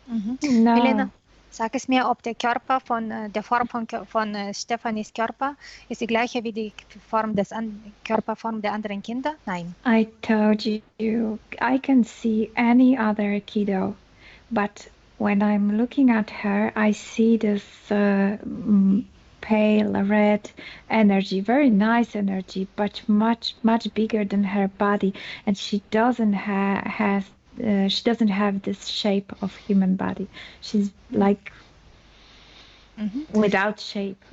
No. Milena, sag es mir, ob der Körper der Form von Stefanis Körper ist die gleiche wie die Körperform der anderen Kinder? Nein. I told you, I can see any other kiddo, but when I'm looking at her, I see this pale red energy, very nice energy, but much bigger than her body, and she doesn't have this shape of human body. She's like without shape.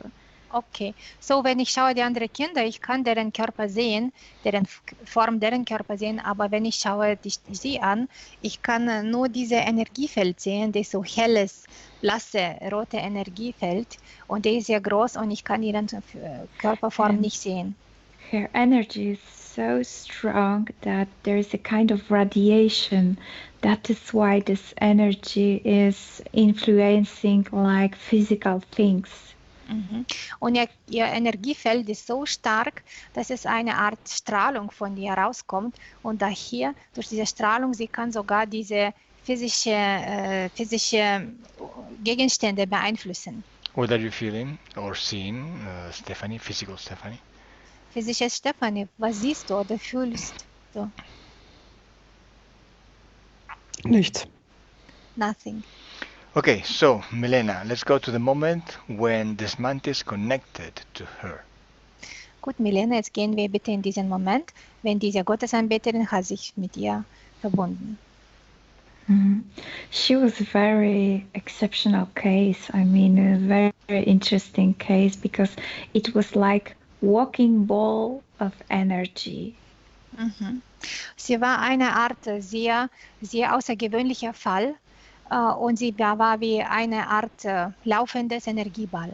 Okay, so wenn ich schaue die anderen Kinder, ich kann deren Körper sehen, deren Form deren Körper sehen, aber wenn ich schaue sie an, ich kann nur diese Energiefeld sehen, das so helles, blasse, rote Energiefeld und der ist sehr groß und ich kann ihren Körperform nicht sehen. Her energy is so strong that there is a kind of radiation. That is why this energy is influencing like physical things. Und ihr Energiefeld ist so stark, dass es eine Art Strahlung von ihr rauskommt und daher durch diese Strahlung sie kann sogar diese physische Gegenstände beeinflussen. What are you feeling or seeing, Stephanie, physical Stephanie? für sich jetzt, Stefanie, was siehst du oder fühlst du? Nichts. Nothing. Okay, so Milena, let's go to the moment when this mantis connected to her. Gut, Milena, jetzt gehen wir bitte in diesen Moment, wenn diese Gottesanbeterin hat sich mit ihr verbunden. She was a very exceptional case. I mean, a very, very interesting case because it was like walking ball of energy. Sie war eine Art sehr, sehr außergewöhnlicher Fall und sie war wie eine Art laufendes Energieball.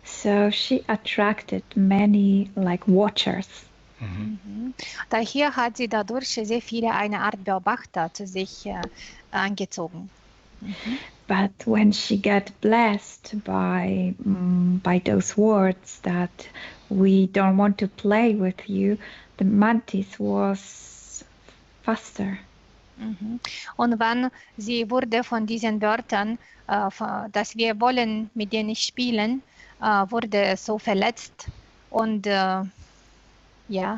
So she attracted many like watchers. Daher hat sie dadurch sehr viele eine Art Beobachter zu sich angezogen. But when she got blessed by those words that we don't want to play with you, the mantis was faster. Und wenn sie wurde von diesen Wörtern, dass wir wollen mit dir nicht spielen, wurde so verletzt und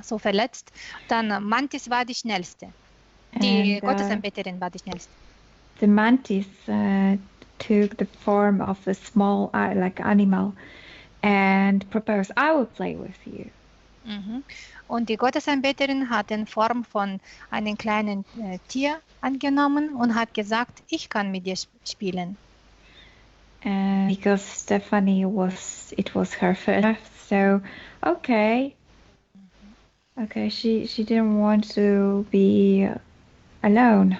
so verletzt, dann Mantis war die schnellste. Die Gottesanbeterin war die schnellste. The mantis took the form of a small like animal and proposed, I will play with you. Und die Gottesanbeterin hat in Form von einem kleinen Tier angenommen und hat gesagt, ich kann mit dir spielen. Because Stephanie it was her first, so okay, she didn't want to be alone.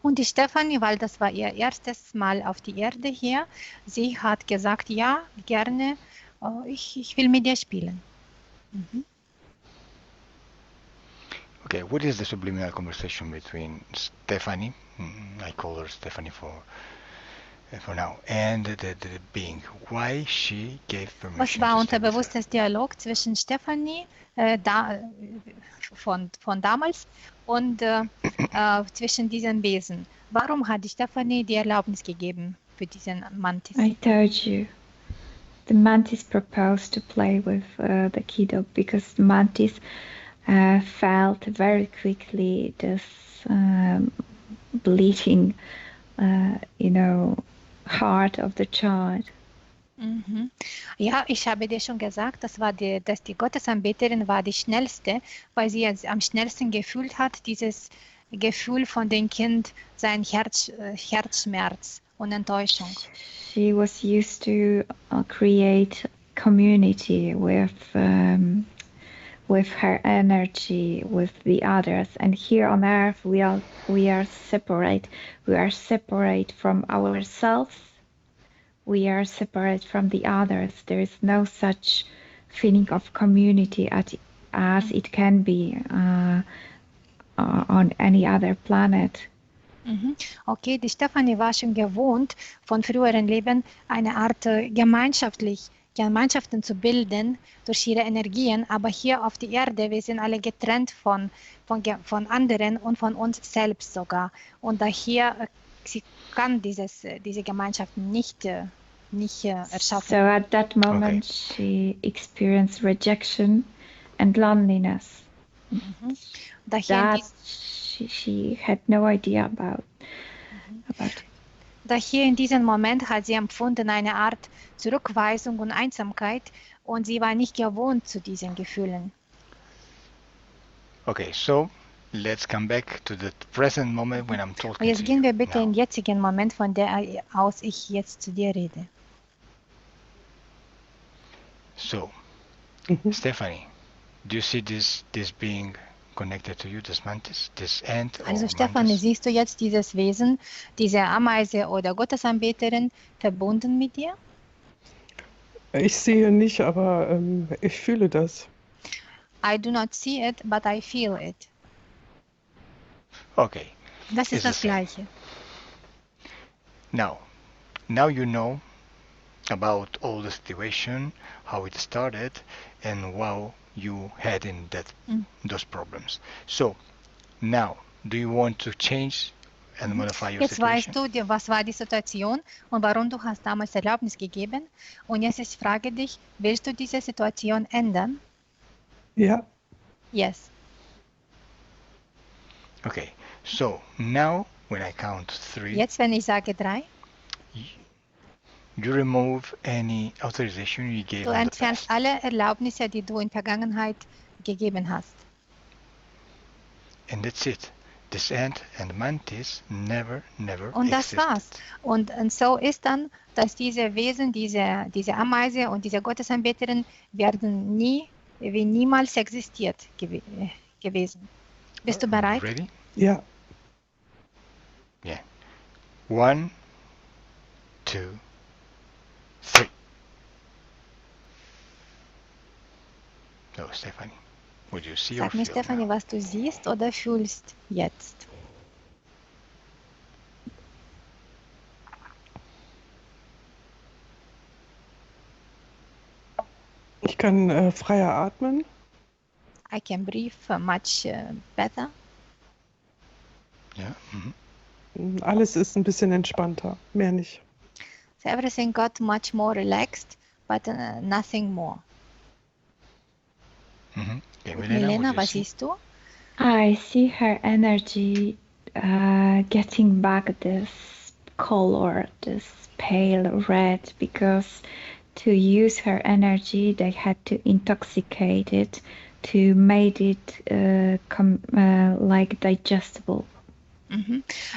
Und die Stefanie, weil das war ihr erstes Mal auf die Erde hier, sie hat gesagt, ja, gerne, ich will mit dir spielen. Okay, what is the subliminal conversation between Stephanie, I call her Stephanie for now, and the being? Why she gave permission? Was war unterbewusstes Dialog zwischen Stephanie von damals und zwischen diesen Wesen? Warum hat die Stephanie die Erlaubnis gegeben für diesen Mantis? I told you. The mantis proposed to play with the kiddo because the mantis felt very quickly this bleeding, heart of the child. Ja, ich habe dir schon gesagt, dass die Gottesanbeterin war die schnellste, weil sie am schnellsten gefühlt hat, dieses Gefühl von dem Kind, sein Herzschmerz und Enttäuschung. She was used to create community with her energy, with the others. And here on Earth, we are separate. We are separate from ourselves. We are separate from the others. There is no such feeling of community as it can be on any other planet. Okay, die Stefanie war schon gewohnt, von früheren Leben eine Art Gemeinschaften zu bilden durch ihre Energien, aber hier auf der Erde, wir sind alle getrennt von anderen und von uns selbst sogar. Und daher, sie kann diese Gemeinschaften nicht erschaffen. So at that moment she experienced rejection and loneliness. That she had no idea about. Daher in diesem Moment hat sie empfunden eine Art Zurückweisung und Einsamkeit und sie war nicht gewohnt zu diesen Gefühlen. Okay, so let's come back to the present moment when I'm talking Und jetzt to gehen wir you bitte now. in den jetzigen Moment, von der aus ich jetzt zu dir rede. So, Stephanie, do you see this being connected to you, this mantis, this ant or Also Stefanie, mantis? siehst du jetzt dieses Wesen, diese Ameise oder Gottesanbeterin verbunden mit dir? Ich sehe nicht, aber ich fühle das. I do not see it, but I feel it. Okay, Das ist It's the das same. Gleiche. now you know about all the situation, how it started, and how you had in those problems. So now, do you want to change and modify your Jetzt situation. weißt du, was war die Situation und warum du hast damals Erlaubnis gegeben. Und jetzt ich frage dich, willst du diese Situation ändern? Ja. Yes. Okay, so now when I count 3, Jetzt, wenn ich sage 3, you remove any authorization you gave du in the entfernst past. alle Erlaubnisse, die du in Vergangenheit gegeben hast. And that's it. This ant and mantis never Und das existed. war's. Und so ist dann, dass diese Wesen, diese Ameise und diese Gottesanbeterin werden niemals existiert gewesen. Bist du bereit? Ready? Ja. Yeah. 1, 2, 3. So, Stephanie, would you see or Sag mir, feel Stefanie, now? was du siehst oder fühlst jetzt. Ich kann freier atmen. I can breathe much better. Yeah. Alles ist ein bisschen entspannter, mehr nicht. So everything got much more relaxed, but nothing more. Okay, Gut, Milena, Milena, would you was see? siehst du? I see her energy getting back this color, this pale red, because to use her energy, they had to intoxicate it to make it like digestible.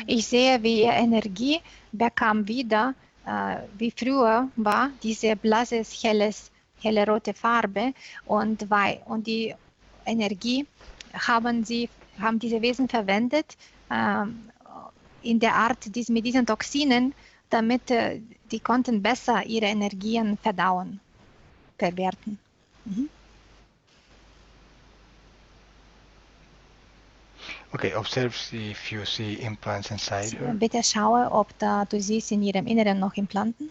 Ich sehe, wie ihre Energie bekam wieder, wie früher war, diese blasses, helle rote Farbe und die Energie haben diese Wesen verwendet in der Art mit diesen Toxinen, damit die konnten besser ihre Energien verwerten. Okay, observe if you see implants inside her. Bitte schaue, ob du siehst in ihrem Inneren noch Implanten.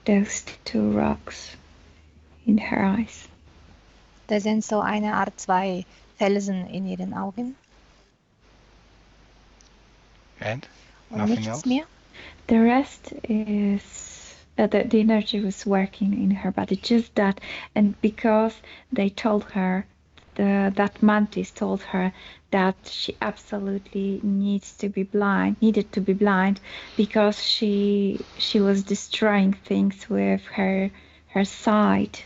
Those two rocks in her eyes. Da sind so eine Art 2 Felsen in ihren Augen. And Und nothing nichts else? mehr. The rest is the energy was working in her body, just that, and because they told her, that mantis told her that she absolutely needed to be blind because she was destroying things with her sight.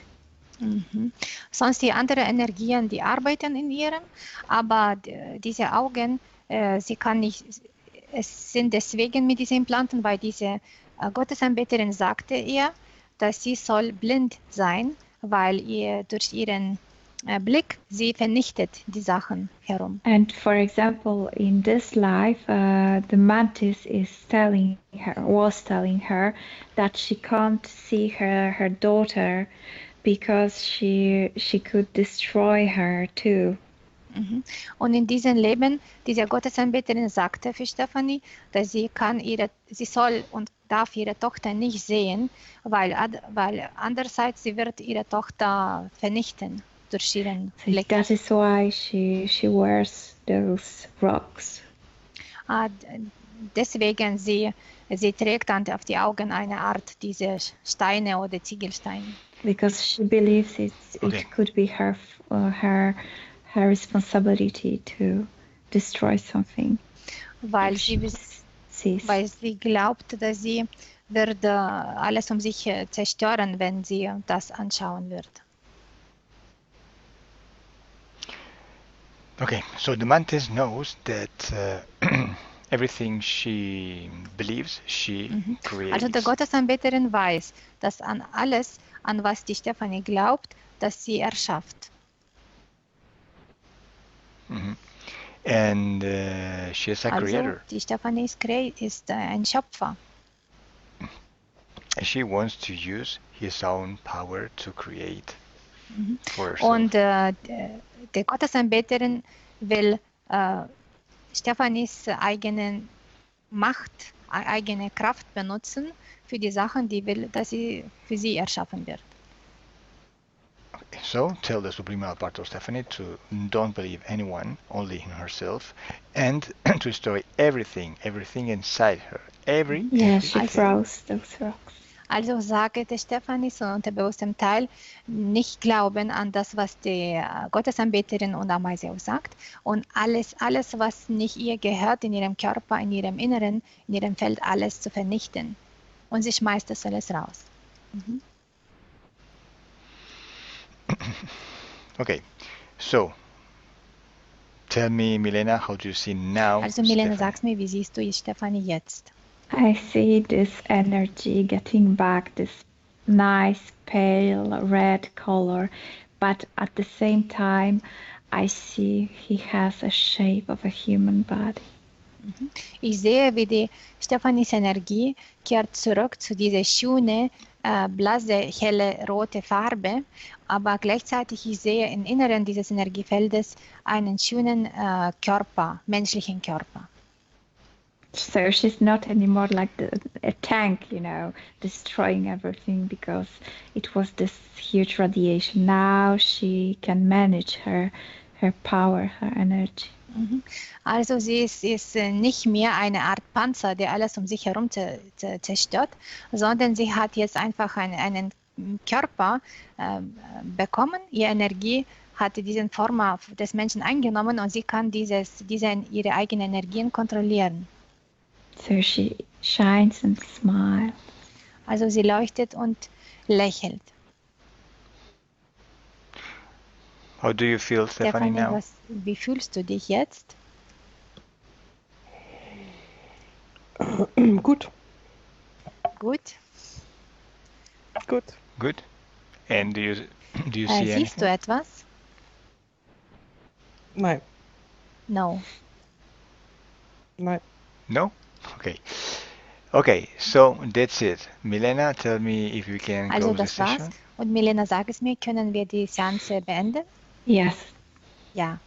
Sonst die anderen Energien, die arbeiten in ihrem, aber diese Augen, sie kann nicht, es sind deswegen mit diesen Implanten, weil diese Gottesanbeterin sagte ihr, dass sie soll blind sein, weil durch ihren Blick, sie vernichtet die Sachen herum. And for example, in this life, the mantis was telling her that she can't see her daughter because she could destroy her too. Und in diesem Leben, diese Gottesanbeterin sagte für Stephanie, dass sie soll und darf ihre Tochter nicht sehen, weil andererseits sie wird ihre Tochter vernichten durch ihren Blick. That is why she wears those rocks. Deswegen sie trägt dann auf die Augen eine Art diese Steine oder Ziegelsteine. Because she believes it could be her responsibility to destroy something. Weil sie glaubt, dass sie wird alles um sich zerstören, wenn sie das anschauen wird. Okay, so the mantis knows that everything she believes, she creates. Also der Gottesanbeterin weiß, dass an alles, an was die Stephanie glaubt, dass sie erschafft. And she is a creator. Die Stephanie ist ein Schöpfer. She wants to use his own power to create for herself. Und der Gottesanbeterin will Stephanies eigene Macht, eigene Kraft benutzen für die Sachen, die will, dass sie für sie erschaffen wird. Okay, So tell the subliminal part of Stephanie to don't believe anyone, only in herself, and to destroy everything inside her. Yeah, she Everything. throws those rocks. Also sage der Stefanie so unterbewusstem Teil, nicht glauben an das, was die Gottesanbeterin und Amaise auch sagt. Und alles, was nicht ihr gehört, in ihrem Körper, in ihrem Inneren, in ihrem Feld, alles zu vernichten. Und sie schmeißt das alles raus. Mhm. Okay, so tell me, Milena, how do you see now? Also Milena, Stephanie? sag's mir, wie siehst du Stefanie jetzt? I see this energy getting back, this nice pale red color, but at the same time, I see he has a shape of a human body. Ich sehe, wie die Stephanies Energie kehrt zurück zu dieser schönen, blasse, helle, rote Farbe, aber gleichzeitig ich sehe im Inneren dieses Energiefeldes einen schönen Körper, menschlichen Körper. So she's not anymore like a tank, destroying everything because it was this huge radiation. Now she can manage her power, her energy. Also sie ist nicht mehr eine Art Panzer, der alles um sich herum zerstört, sondern sie hat jetzt einfach einen Körper bekommen. Ihre Energie hat diesen Form des Menschen eingenommen und sie kann ihre eigenen Energien kontrollieren. So she shines and smiles. Also sie leuchtet und lächelt. How do you feel, Stephanie, now? Wie fühlst du dich jetzt? Gut. Gut. Gut. Good. And do you see anything? Siehst du etwas? Nein. No. Nein. No? Okay. Okay, so that's it. Milena, tell me if we can Also close the das war's. session. Und Milena, sag es mir, können wir die Seance beenden? Yes. Ja.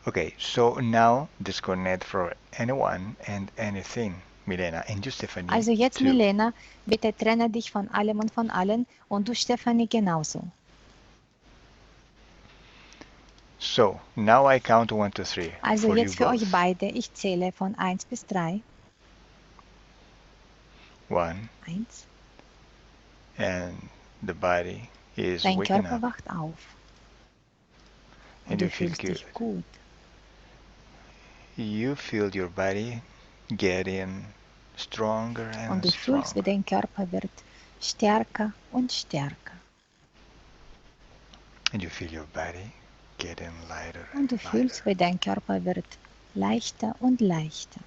Okay, so now disconnect from anyone and anything, Milena, and you, Stephanie. Also jetzt, too. Milena, bitte trenne dich von allem und von allen und du, Stephanie, genauso. So now I count 1, 2, 3. Also for jetzt you für both. euch beide. Ich zähle von 1 bis 3. 1, 1. and the body is Dein waking Körper up, wacht auf. Und and du you feel fühlst good. dich gut. You feel your body getting stronger Und and du fühlst, wie stronger. dein Körper wird stärker und stärker. And you feel your body getting lighter Und and du fühlst, wie dein Körper wird leichter und leichter.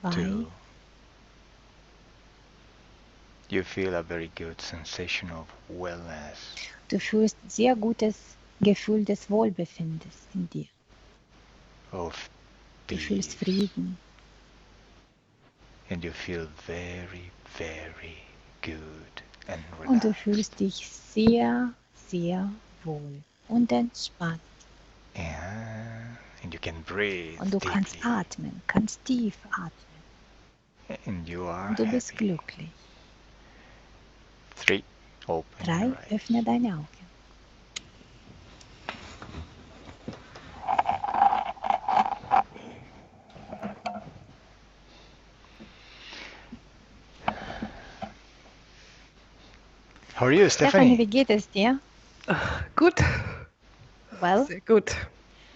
2. 2. You feel a very good sensation of wellness. Du fühlst sehr gutes Gefühl des Wohlbefindens in dir. Of Du peace. fühlst Frieden. And you feel very, very good and Und du relaxed. fühlst dich sehr, sehr wohl und entspannt. And you can breathe Und du kannst deeply. atmen, kannst tief atmen. And you are Und du bist happy. glücklich. 3. Open 3. your eyes. Öffne deine Augen. How are you, Stephanie, Stephanie? wie geht es dir? Gut. Well, Sehr gut.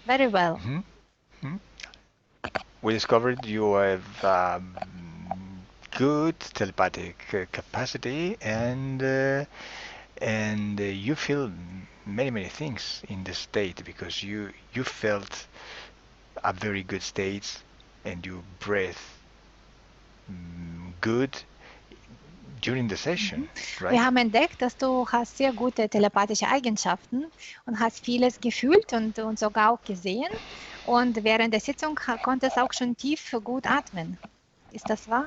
very well. We discovered you have good telepathic capacity, and you feel many things in the state because you felt a very good state, and you breathe good during the session, right? Wir haben entdeckt, dass du hast sehr gute telepathische Eigenschaften und hast vieles gefühlt und sogar auch gesehen. Und während der Sitzung konntest auch schon tief gut atmen. Ist das wahr?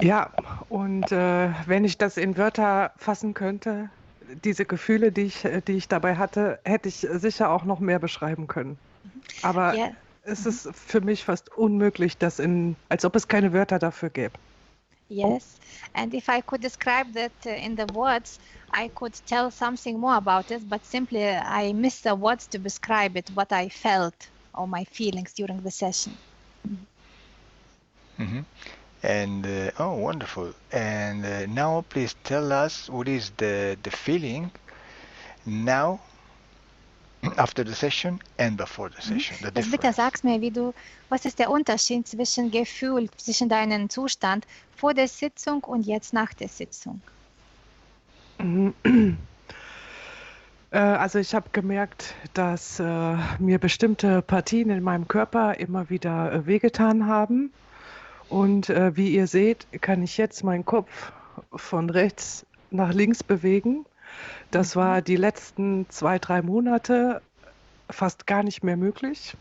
Ja, und wenn ich das in Wörter fassen könnte, diese Gefühle, die ich dabei hatte, hätte ich sicher auch noch mehr beschreiben können. Aber Ja. es ist für mich fast unmöglich, als ob es keine Wörter dafür gäbe. Yes, and if I could describe that in the words, I could tell something more about it, but simply I miss the words to describe it, what I felt or my feelings during the session. Hmm. And oh, wonderful. And now, please tell us what is the feeling now after the session and before the session, the Jetzt bitte difference. sag's mir, was ist der Unterschied zwischen Gefühl, zwischen deinem Zustand vor der Sitzung und jetzt nach der Sitzung? Also ich habe gemerkt, dass mir bestimmte Partien in meinem Körper immer wieder wehgetan haben. Und wie ihr seht, kann ich jetzt meinen Kopf von rechts nach links bewegen. Das war die letzten 2, 3 Monate fast gar nicht mehr möglich.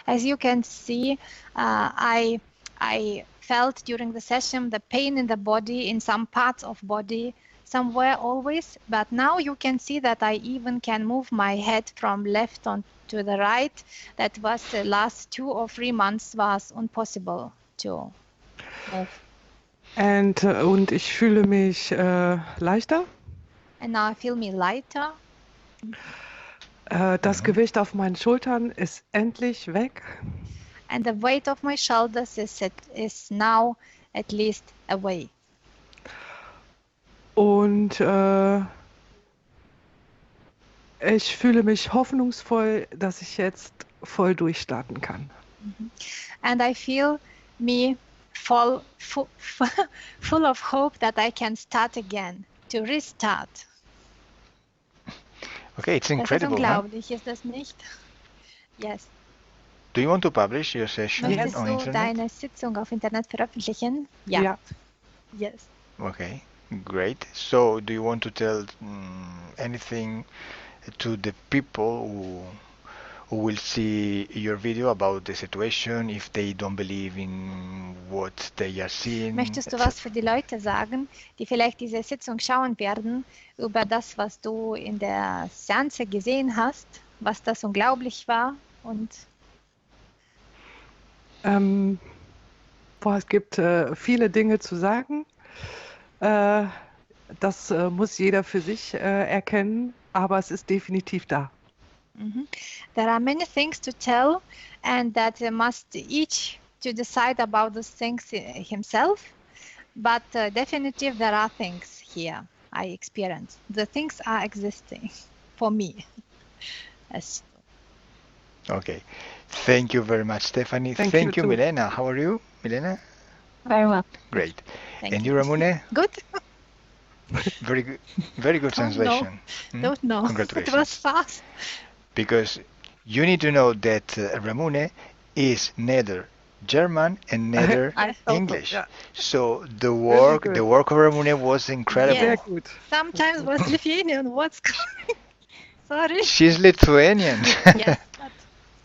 As you can see, I felt during the session the pain in the body, in some parts of body, somewhere always, but now you can see that I even can move my head from left on to the right. That was the last 2 or 3 months was impossible to move. Und ich fühle mich leichter. And now I feel me lighter. Das Gewicht auf meinen Schultern ist endlich weg. And the weight of my shoulders is now at least away. Und ich fühle mich hoffnungsvoll, dass ich jetzt voll durchstarten kann. And I feel me full of hope that I can start again, to restart. Okay, it's Das ist incredible. unglaublich, ist das nicht? Yes. Do you want to publish your session Möchtest on du internet? deine Sitzung auf Internet veröffentlichen? Ja. Yes. Okay, great. So, do you want to tell anything to the people who will see your video about the situation if they don't believe in what they are seeing? Möchtest du was für die Leute sagen, die vielleicht diese Sitzung schauen werden, über das, was du in der Seance gesehen hast, was das unglaublich war? Und Es gibt viele Dinge zu sagen. Das muss jeder für sich erkennen, aber es ist definitiv da. There are many things to tell, and that must each to decide about those things himself. But definitive, there are things here I experience. The things are existing for me. Yes. Okay. Thank you very much, Stephanie. Thank Thank you you, too. Milena. How are you, Milena? Very well. Great. Thank And you. you, Ramune? Good? Very good. Very good translation. Don't know. It was Congratulations. fast. Because you need to know that Ramune is neither German and neither I thought so, English. yeah. So the good. work of Ramune was incredible. Yeah. Sehr gut. Sometimes was Lithuanian. What's coming? Sorry. She's Lithuanian. Yes, but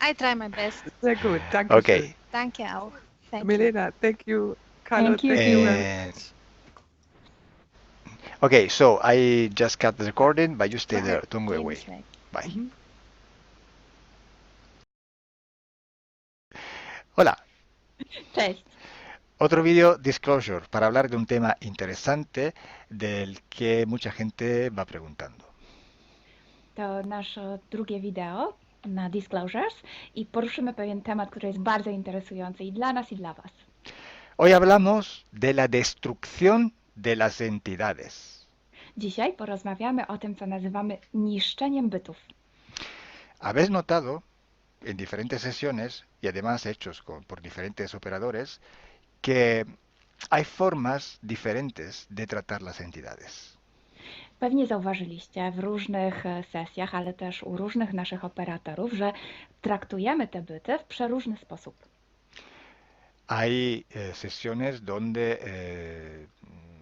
I try my best. Sehr gut. Danke Okay. schön. Danke auch. Thank you. Milena, thank you. Carlo, Thank you. thank you very And- much. Okay, so I just cut the recording, but you stay there. Don't go Geh away. nicht weg. Bye. Mhm. Hola. Cześć. Otro video disclosure para hablar de un tema interesante del que mucha gente va preguntando. To nasze drugie wideo na Disclosures i poruszymy pewien temat, który jest bardzo interesujący i dla nas, i dla Was. Hoy hablamos de la destrucción de las entidades. Dzisiaj porozmawiamy o tym, co nazywamy niszczeniem bytów. Habéis notado en diferentes sesiones y además hechos por diferentes operadores que hay formas diferentes de tratar las entidades. Pewnie zauważyliście w różnych sesjach, ale też u różnych naszych operatorów, że traktujemy te byty w przeróżny sposób. Hay sesiones donde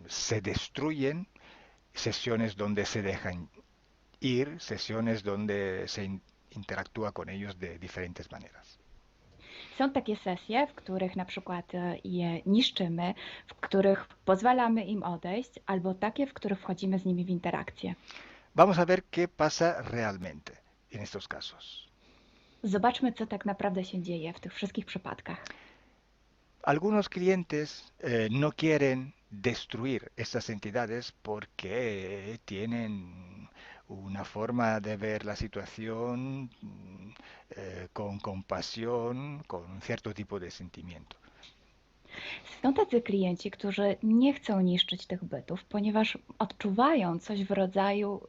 se destruyen, sesiones donde se dejan ir, sesiones donde se interactúa con ellos de diferentes maneras. Są takie sesje, w których na przykład je niszczymy, w których pozwalamy im odejść, albo takie, w których wchodzimy z nimi w interakcję. Vamos a ver qué pasa realmente en estos casos. Zobaczmy, co tak naprawdę się dzieje w tych wszystkich przypadkach. Algunos clientes no quieren destruir estas entidades porque tienen una forma de ver la situación con compasión, con un cierto tipo de sentimiento. Są tacy klienci, którzy nie chcą niszczyć tych bytów, ponieważ odczuwają coś w rodzaju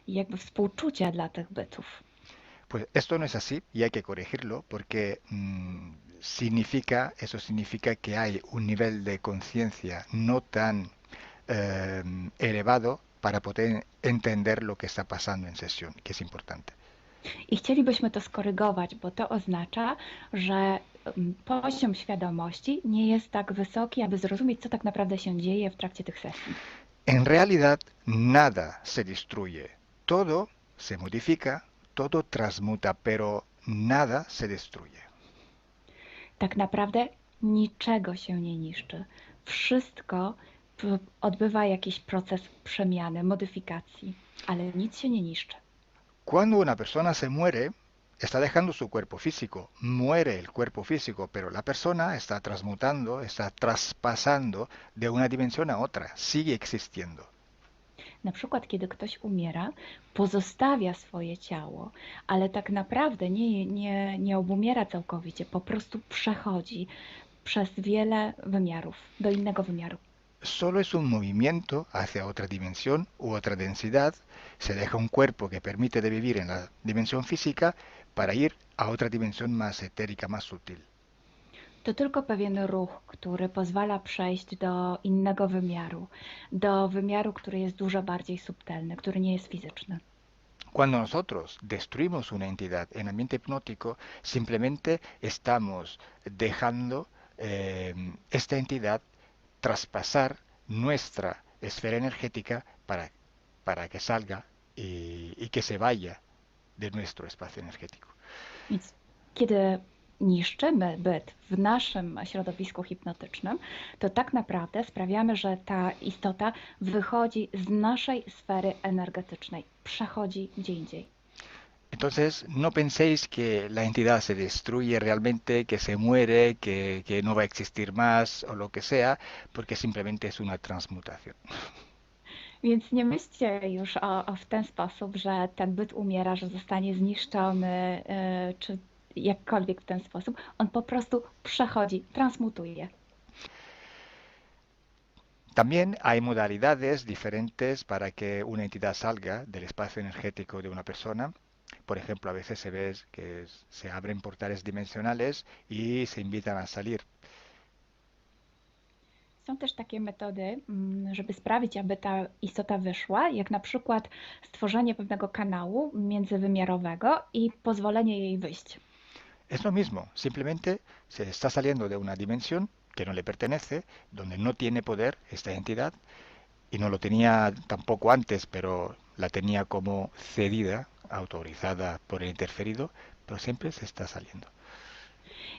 jakby współczucia dla tych bytów. Pues esto no es así y hay que corregirlo porque eso significa que hay un nivel de conciencia no tan elevado para poder entender lo que está pasando en sesión, que es importante. I chcielibyśmy to skorygować, bo to oznacza, że poziom świadomości nie jest tak wysoki, aby zrozumieć, co tak naprawdę się dzieje w trakcie tych sesji. En realidad, nada se destruye, todo se modifica, todo transmuta, pero nada se destruye. Tak naprawdę niczego się nie niszczy. Wszystko odbywa jakiś proces przemiany, modyfikacji, ale nic się nie niszczy. Cuando una persona se muere, está dejando su cuerpo físico, muere el cuerpo físico, pero la persona está transmutando, está traspasando de una dimensión a otra, sigue existiendo. Na przykład, kiedy ktoś umiera, pozostawia swoje ciało, ale tak naprawdę nie obumiera całkowicie, po prostu przechodzi przez wiele wymiarów, do innego wymiaru. Solo es un movimiento hacia otra dimensión u otra densidad, se deja un cuerpo que permite de vivir en la dimensión física para ir a otra dimensión más etérica, más sutil. To tylko pewien ruch, który pozwala przejść do innego wymiaru, do wymiaru, który jest dużo bardziej subtelny, który nie jest fizyczny. Cuando nosotros destruimos una entidad en ambiente hipnótico, simplemente estamos dejando esta entidad traspasar nuestra esfera energética para que salga y que se vaya de nuestro espacio energético. Więc kiedy niszczymy byt w naszym środowisku hipnotycznym, to tak naprawdę sprawiamy, że ta istota wychodzi z naszej sfery energetycznej, przechodzi gdzie indziej. Entonces, no penséis que la entidad se destruye realmente, que se muere, que no va a existir más o lo que sea, porque simplemente es una transmutación. Więc nie myślcie już w ten sposób, że ten byt umiera, że zostanie zniszczony, czy jakkolwiek w ten sposób. On po prostu przechodzi, transmutuje. También hay modalidades diferentes para que una entidad salga del espacio energético de una persona. Por ejemplo, a veces se ve que se abren portales dimensionales y se invitan a salir. Są też takie metody, żeby sprawić, aby ta istota wyszła, jak na przykład stworzenie pewnego kanału międzywymiarowego i pozwolenie jej wyjść. Es lo mismo, simplemente se está saliendo de una dimensión que no le pertenece, donde no tiene poder esta entidad, y no lo tenía tampoco antes, pero la tenía como cedida, autorizada por el interferido, pero siempre se está saliendo.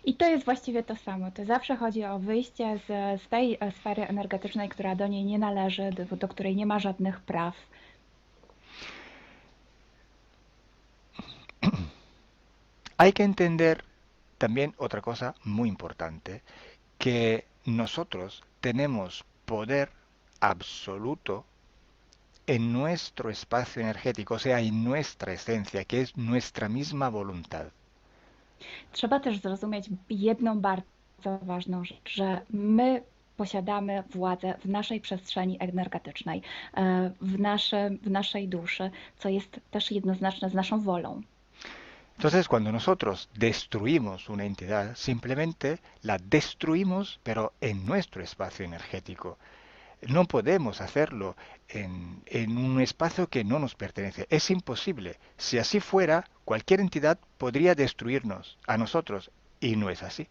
I to jest właściwie to samo. To zawsze chodzi o wyjście z tej sfery energetycznej, która do niej nie należy, do której nie ma żadnych praw. Hay que entender también otra cosa muy importante, que nosotros tenemos poder absoluto en nuestro espacio energético, o sea, en nuestra esencia, que es nuestra misma voluntad. Trzeba też zrozumieć jedną bardzo ważną rzecz, że my posiadamy władzę w naszej przestrzeni energetycznej, w naszej duszy, co jest też jednoznaczne z naszą wolą. Entonces, cuando nosotros destruimos una entidad, simplemente la destruimos, pero en nuestro espacio energético. No podemos hacerlo en un espacio que no nos pertenece. Es imposible. Si así fuera, cualquier entidad podría destruirnos a nosotros y no es así.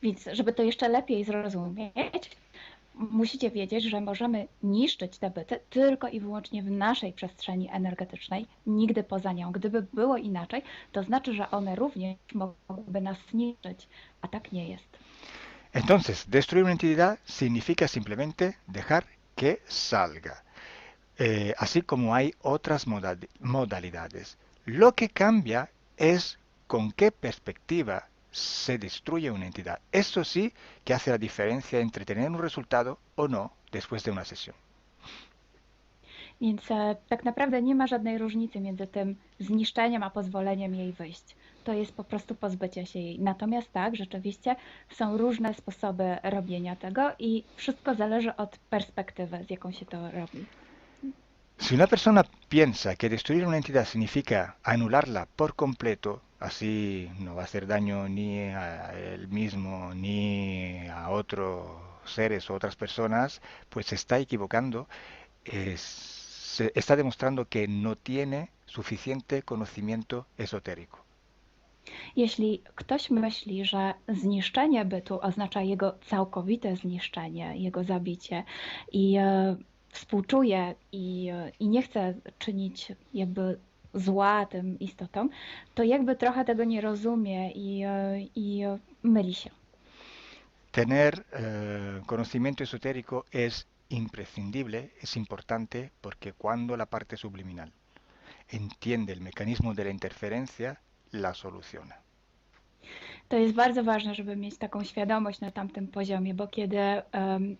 Więc, żeby to jeszcze lepiej zrozumieć, musicie wiedzieć, że możemy niszczyć te byty tylko i wyłącznie w naszej przestrzeni energetycznej, nigdy poza nią. Gdyby było inaczej, to znaczy, że one również mogłyby nas zniszczyć, a tak nie jest. Entonces, destruir una entidad significa simplemente dejar que salga, así como hay otras modalidades. Lo que cambia es con qué perspectiva se destruye una entidad. Eso sí que hace la diferencia entre tener un resultado o no después de una sesión. Więc tak naprawdę nie ma żadnej różnicy między tym zniszczeniem a pozwoleniem jej wyjść. To jest po prostu pozbycie się jej. Natomiast tak, rzeczywiście są różne sposoby robienia tego i wszystko zależy od perspektywy, z jaką się to robi. Si una persona piensa que destruir una entidad significa anularla por completo, así no va a hacer daño ni a él mismo ni a otros seres o otras personas, pues se está equivocando, se está demostrando que no tiene suficiente conocimiento esotérico. Jeśli ktoś myśli, że zniszczenie bytu oznacza jego całkowite zniszczenie, jego zabicie i współczuje i nie chce czynić jakby zła tym istotom, to jakby trochę tego nie rozumie i myli się. Tener conocimiento esotérico es imprescindible, es importante, porque cuando la parte subliminal entiende el mecanismo de la interferencia, la soluciona. To jest bardzo ważne, żeby mieć taką świadomość na tamtym poziomie, bo kiedy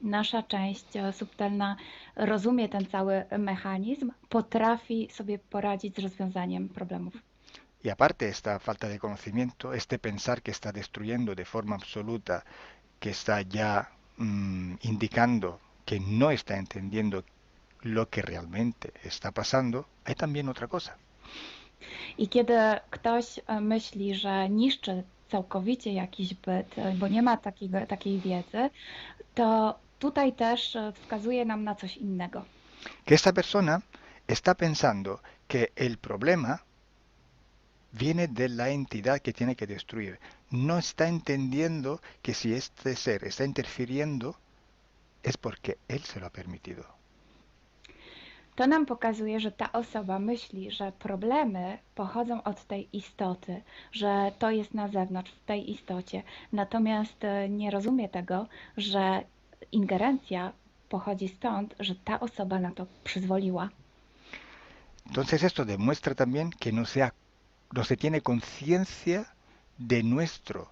nasza część subtelna rozumie ten cały mechanizm, potrafi sobie poradzić z rozwiązaniem problemów. Y aparte esta falta de conocimiento, este pensar que está destruyendo de forma absoluta, que está ya indicando que no está entendiendo lo que realmente está pasando, hay también otra cosa. I kiedy ktoś myśli, że niszczy całkowicie jakiś byt, bo nie ma takiej wiedzy, to tutaj też wskazuje nam na coś innego. Que esta persona está pensando que el problema viene de la entidad que tiene que destruir. No está entendiendo que si este ser está interfiriendo es porque él se lo ha permitido. To nam pokazuje, że ta osoba myśli, że problemy pochodzą od tej istoty, że to jest na zewnątrz, w tej istocie. Natomiast nie rozumie tego, że ingerencja pochodzi stąd, że ta osoba na to przyzwoliła. Entonces esto demuestra también que no se tiene conciencia de nuestro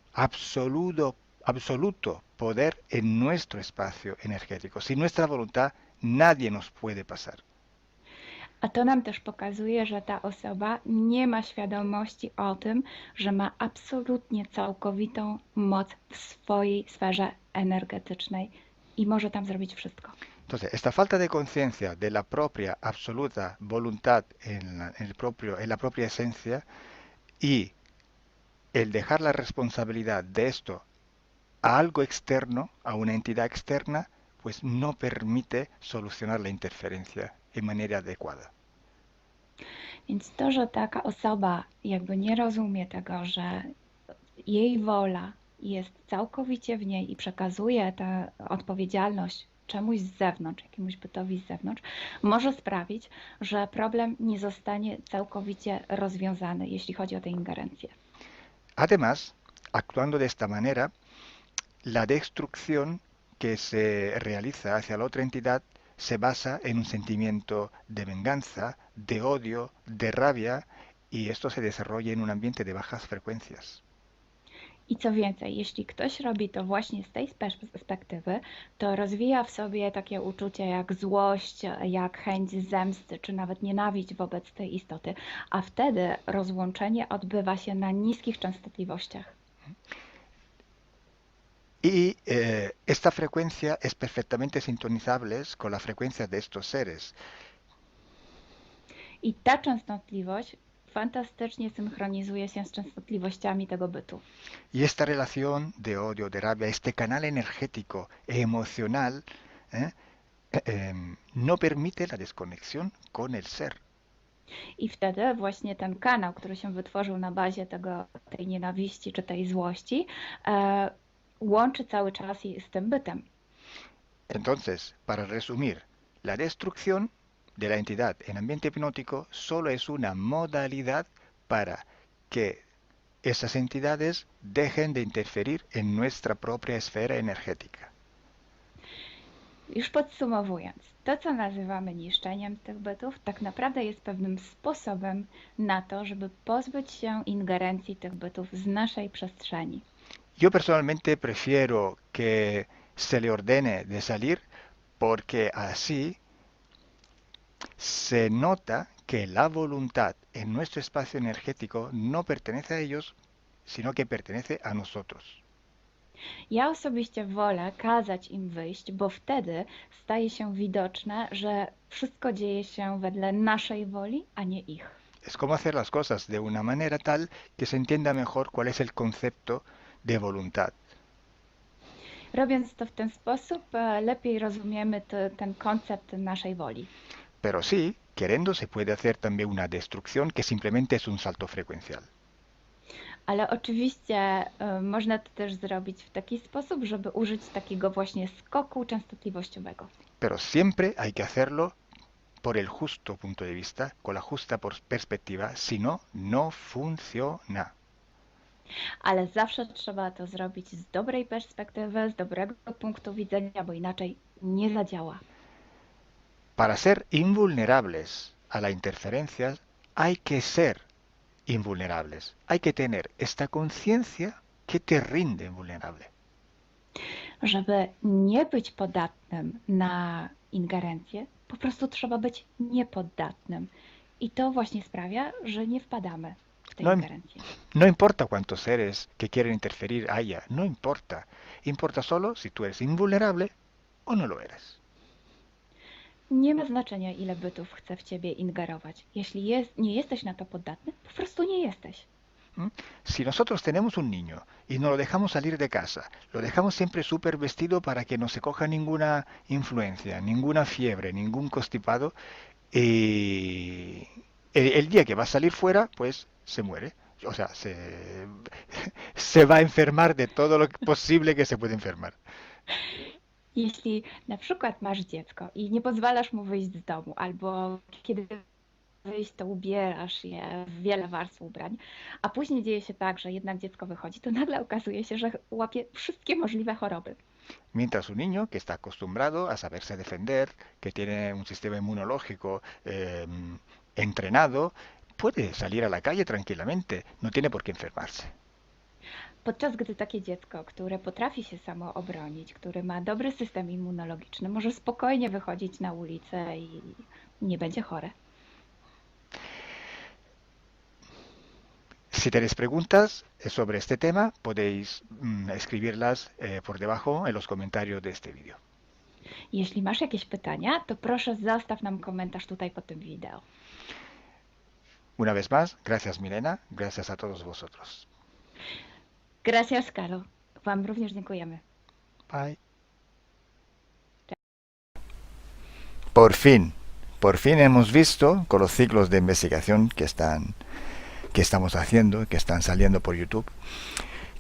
absoluto poder en nuestro espacio energético. Sin nuestra voluntad nadie nos puede pasar. A to nam też pokazuje, że ta osoba nie ma świadomości o tym, że ma absolutnie całkowitą moc w swojej sferze energetycznej i może tam zrobić wszystko. Entonces, esta falta de conciencia de la propia absoluta voluntad en la propia esencia y el dejar la responsabilidad de esto a algo externo, a una entidad externa, pues no permite solucionar la interferencia en manera adecuada. Więc to, że taka osoba jakby nie rozumie tego, że jej wola jest całkowicie w niej i przekazuje tę odpowiedzialność czemuś z zewnątrz, jakiemuś bytowi z zewnątrz, może sprawić, że problem nie zostanie całkowicie rozwiązany, jeśli chodzi o tę ingerencję. Además, actuando de esta manera, la destrucción que se realiza hacia la otra entidad se basa en un sentimiento de venganza, de odio, de rabia, y esto se desarrolla en un ambiente de bajas frecuencias. I co więcej, jeśli ktoś robi to właśnie z tej perspektywy, to rozwija w sobie takie uczucie jak złość, jak chęć zemsty, czy nawet nienawiść wobec tej istoty, a wtedy rozłączenie odbywa się na niskich częstotliwościach. Y esta frecuencia es perfectamente sintonizable con la frecuencia de estos seres. I ta częstotliwość fantastycznie synchronizuje się z częstotliwościami tego bytu. Y esta relación de odio, de rabia, este canal energético e emocional no permite la desconexión con el ser. I wtedy właśnie ten kanał, który się wytworzył na bazie tej nienawiści czy tej złości, łączy cały czas z tym bytem. Entonces, para resumir, la destrucción de la entidad en ambiente hipnótico solo es una modalidad para que esas entidades dejen de interferir en nuestra propia esfera energética. Już podsumowując, to co nazywamy niszczeniem tych bytów, tak naprawdę jest pewnym sposobem na to, żeby pozbyć się ingerencji tych bytów z naszej przestrzeni. Yo personalmente prefiero que se le ordene de salir porque así se nota que la voluntad en nuestro espacio energético no pertenece a ellos, sino que pertenece a nosotros. Ja osobiście wolę kazać im wyjść, bo wtedy staje się widoczne, że wszystko dzieje się wedle naszej woli, a nie ich. Es como hacer las cosas de una manera tal que se entienda mejor cuál es el concepto de voluntad. Robiąc to w ten sposób, lepiej rozumiemy ten koncept naszej woli. Pero sí, queriendo se puede hacer también una destrucción que simplemente es un salto frecuencial. Ale oczywiście można to też zrobić w taki sposób, żeby użyć takiego właśnie skoku częstotliwościowego. Pero siempre hay que hacerlo por el justo punto de vista, con la justa perspectiva, si no, no funciona. Ale zawsze trzeba to zrobić z dobrej perspektywy, z dobrego punktu widzenia, bo inaczej nie zadziała. Para ser invulnerables a la interferencia hay que ser invulnerables. Hay que tener esta conciencia que te rinde vulnerable. Żeby nie być podatnym na ingerencję, po prostu trzeba być niepoddatnym. I to właśnie sprawia, że nie wpadamy w te ingerencje. No importa cuántos seres que quieren interferir haya, no importa. Importa solo si tú eres invulnerable o no lo eres. Nie ma znaczenia, ile bytów chce w ciebie ingerować. Jeśli nie jesteś na to podatny, po prostu nie jesteś. Si nosotros tenemos un niño y no lo dejamos salir de casa, lo dejamos siempre súper vestido para que no se coja ninguna influencia, ninguna fiebre, ningún constipado, el día que va a salir fuera, pues se muere. O sea, se va a enfermar de todo lo posible que se puede enfermar. Jeśli na przykład masz dziecko i nie pozwalasz mu wyjść z domu, albo kiedy wyjść, to ubierasz je w wiele warstw ubrań, a później dzieje się tak, że jednak dziecko wychodzi, to nagle okazuje się, że łapie wszystkie możliwe choroby. Mientras un niño que está acostumbrado a saberse defender, que tiene un sistema inmunológico entrenado, puede salir a la calle tranquilamente, no tiene por qué enfermarse. Podczas gdy takie dziecko, które potrafi się samo obronić, które ma dobry system immunologiczny, może spokojnie wychodzić na ulicę i nie będzie chore. Si tenéis preguntas sobre este tema, podéis escribirlas por debajo en los comentarios de este vídeo. Jeśli masz jakieś pytania, to proszę zostaw nam komentarz tutaj pod tym wideo. Una vez más, gracias Milena, gracias a todos vosotros. Gracias, Calo. Wam również dziękujemy. Bye. Por fin hemos visto con los ciclos de investigación que estamos haciendo, que están saliendo por YouTube,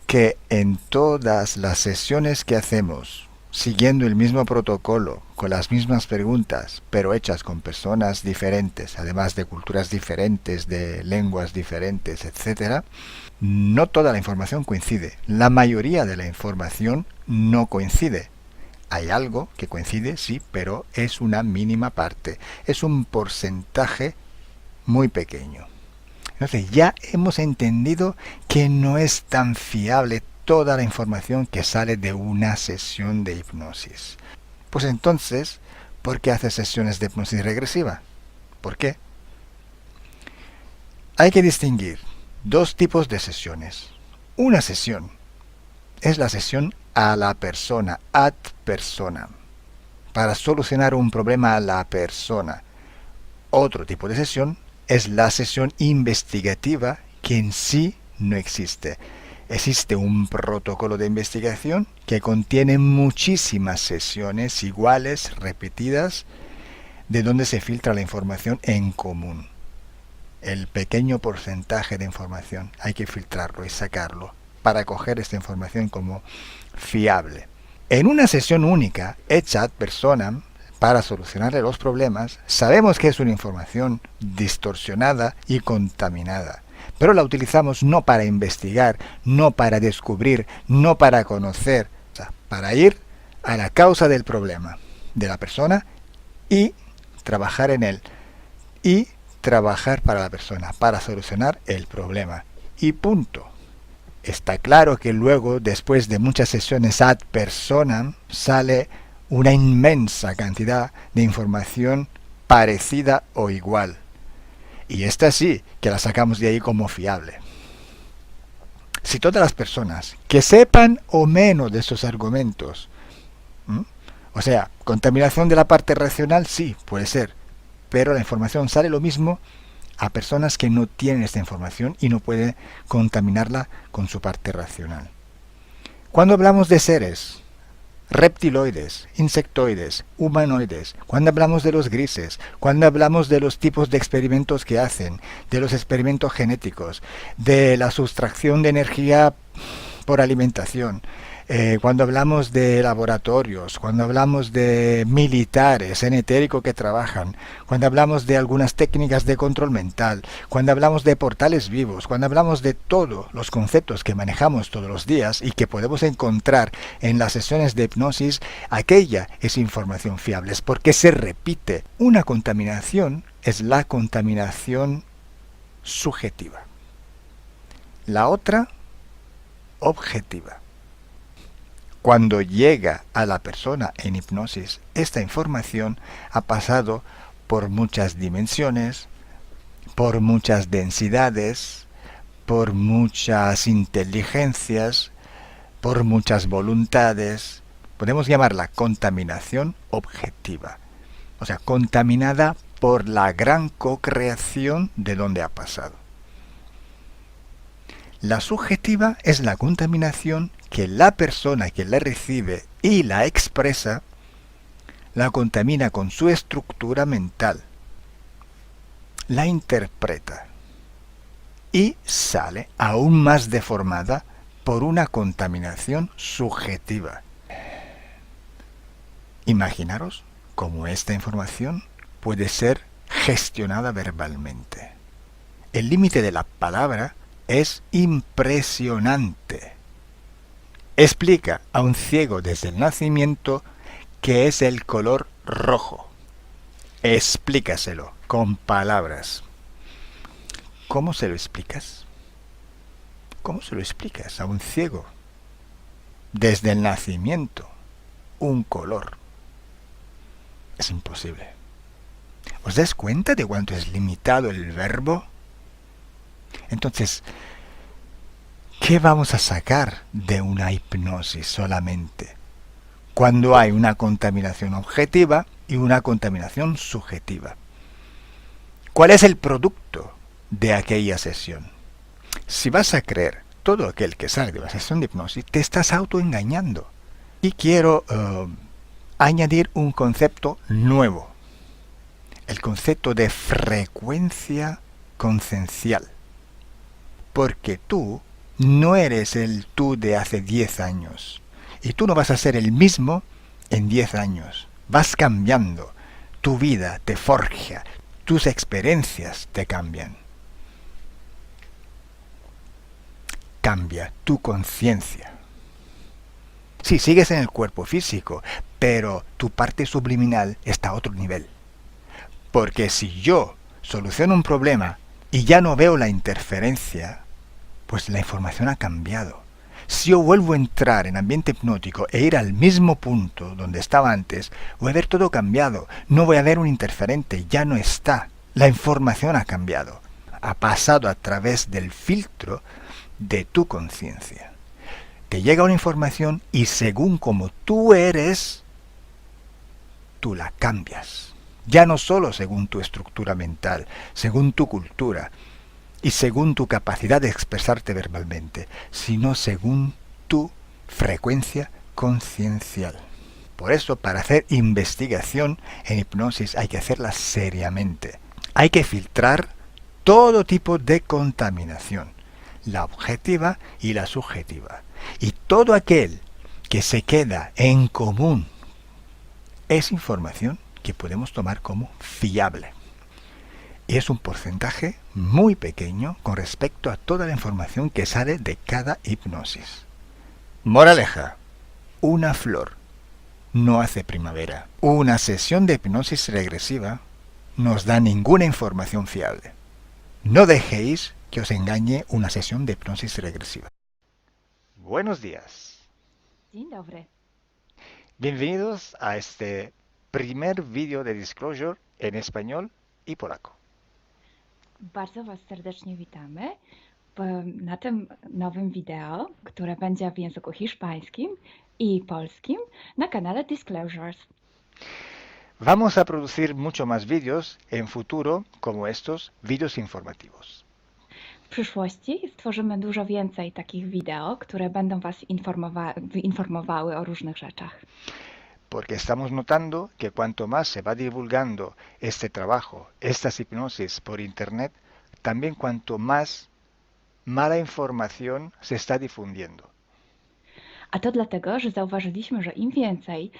que en todas las sesiones que hacemos, siguiendo el mismo protocolo, con las mismas preguntas, pero hechas con personas diferentes, además de culturas diferentes, de lenguas diferentes, etc., no toda la información coincide. La mayoría de la información no coincide. Hay algo que coincide, sí, pero es una mínima parte. Es un porcentaje muy pequeño. Entonces ya hemos entendido que no es tan fiable toda la información que sale de una sesión de hipnosis. Pues entonces, ¿por qué haces sesiones de hipnosis regresiva? ¿Por qué? Hay que distinguir dos tipos de sesiones. Una sesión es la sesión a la persona, ad personam, para solucionar un problema a la persona. Otro tipo de sesión es la sesión investigativa, que en sí no existe. Existe un protocolo de investigación que contiene muchísimas sesiones iguales, repetidas, de donde se filtra la información en común. El pequeño porcentaje de información hay que filtrarlo y sacarlo para coger esta información como fiable. En una sesión única, hecha ad personam, para solucionarle los problemas, sabemos que es una información distorsionada y contaminada, pero la utilizamos no para investigar, no para descubrir, no para conocer, o sea, para ir a la causa del problema. de la persona y trabajar en él. Y trabajar para la persona, para solucionar el problema. Y punto. Está claro que luego, después de muchas sesiones ad personam, sale una inmensa cantidad de información parecida o igual. Y esta sí, que la sacamos de ahí como fiable. Si todas las personas que sepan o menos de estos argumentos, o sea, contaminación de la parte racional, sí, puede ser, pero la información sale lo mismo a personas que no tienen esta información y no pueden contaminarla con su parte racional. Cuando hablamos de seres reptiloides, insectoides, humanoides, cuando hablamos de los grises, cuando hablamos de los tipos de experimentos que hacen, de los experimentos genéticos, de la sustracción de energía por alimentación, cuando hablamos de laboratorios, cuando hablamos de militares en etérico que trabajan, cuando hablamos de algunas técnicas de control mental, cuando hablamos de portales vivos, cuando hablamos de todos los conceptos que manejamos todos los días y que podemos encontrar en las sesiones de hipnosis, aquella es información fiable, es porque se repite. Una contaminación es la contaminación subjetiva. La otra, objetiva. Cuando llega a la persona en hipnosis, esta información ha pasado por muchas dimensiones, por muchas densidades, por muchas inteligencias, por muchas voluntades. Podemos llamarla contaminación objetiva. O sea, contaminada por la gran co-creación de donde ha pasado. La subjetiva es la contaminación que la persona que la recibe y la expresa la contamina con su estructura mental, la interpreta y sale aún más deformada por una contaminación subjetiva. Imaginaros cómo esta información puede ser gestionada verbalmente. El límite de la palabra es impresionante. Explica a un ciego desde el nacimiento qué es el color rojo. Explícaselo con palabras. ¿Cómo se lo explicas? ¿Cómo se lo explicas a un ciego? Desde el nacimiento, un color. Es imposible. ¿Os dais cuenta de cuánto es limitado el verbo? Entonces, ¿qué vamos a sacar de una hipnosis solamente? Cuando hay una contaminación objetiva y una contaminación subjetiva. ¿Cuál es el producto de aquella sesión? Si vas a creer todo aquel que sale de la sesión de hipnosis, te estás autoengañando. Y quiero añadir un concepto nuevo. El concepto de frecuencia conciencial. Porque tú no eres el tú de hace 10 años. Y tú no vas a ser el mismo en 10 años. Vas cambiando. Tu vida te forja. Tus experiencias te cambian. Cambia tu conciencia. Sí, sigues en el cuerpo físico, pero tu parte subliminal está a otro nivel. Porque si yo soluciono un problema y ya no veo la interferencia, pues la información ha cambiado. Si yo vuelvo a entrar en ambiente hipnótico e ir al mismo punto donde estaba antes, voy a ver todo cambiado. No voy a ver un interferente, ya no está. La información ha cambiado. Ha pasado a través del filtro de tu conciencia. Te llega una información y según como tú eres, tú la cambias. Ya no solo según tu estructura mental, según tu cultura, y según tu capacidad de expresarte verbalmente, sino según tu frecuencia conciencial. Por eso, para hacer investigación en hipnosis hay que hacerla seriamente. Hay que filtrar todo tipo de contaminación, la objetiva y la subjetiva. Y todo aquel que se queda en común es información que podemos tomar como fiable. Y es un porcentaje muy pequeño con respecto a toda la información que sale de cada hipnosis. Moraleja, una flor no hace primavera. Una sesión de hipnosis regresiva no os da ninguna información fiable. No dejéis que os engañe una sesión de hipnosis regresiva. Buenos días. Dzień dobry. Bienvenidos a este primer vídeo de Disclosure en español y polaco. Bardzo Was serdecznie witamy na tym nowym wideo, które będzie w języku hiszpańskim i polskim na kanale Disclosures. Vamos a producir mucho más vídeos en futuro como estos vídeos informativos. W przyszłości stworzymy dużo więcej takich wideo, które będą Was informowały o różnych rzeczach. Porque estamos notando que cuanto más se va divulgando este trabajo, estas hipnosis por internet, también cuanto más mala información se está difundiendo. A to dlatego, że zauważyliśmy, że im więcej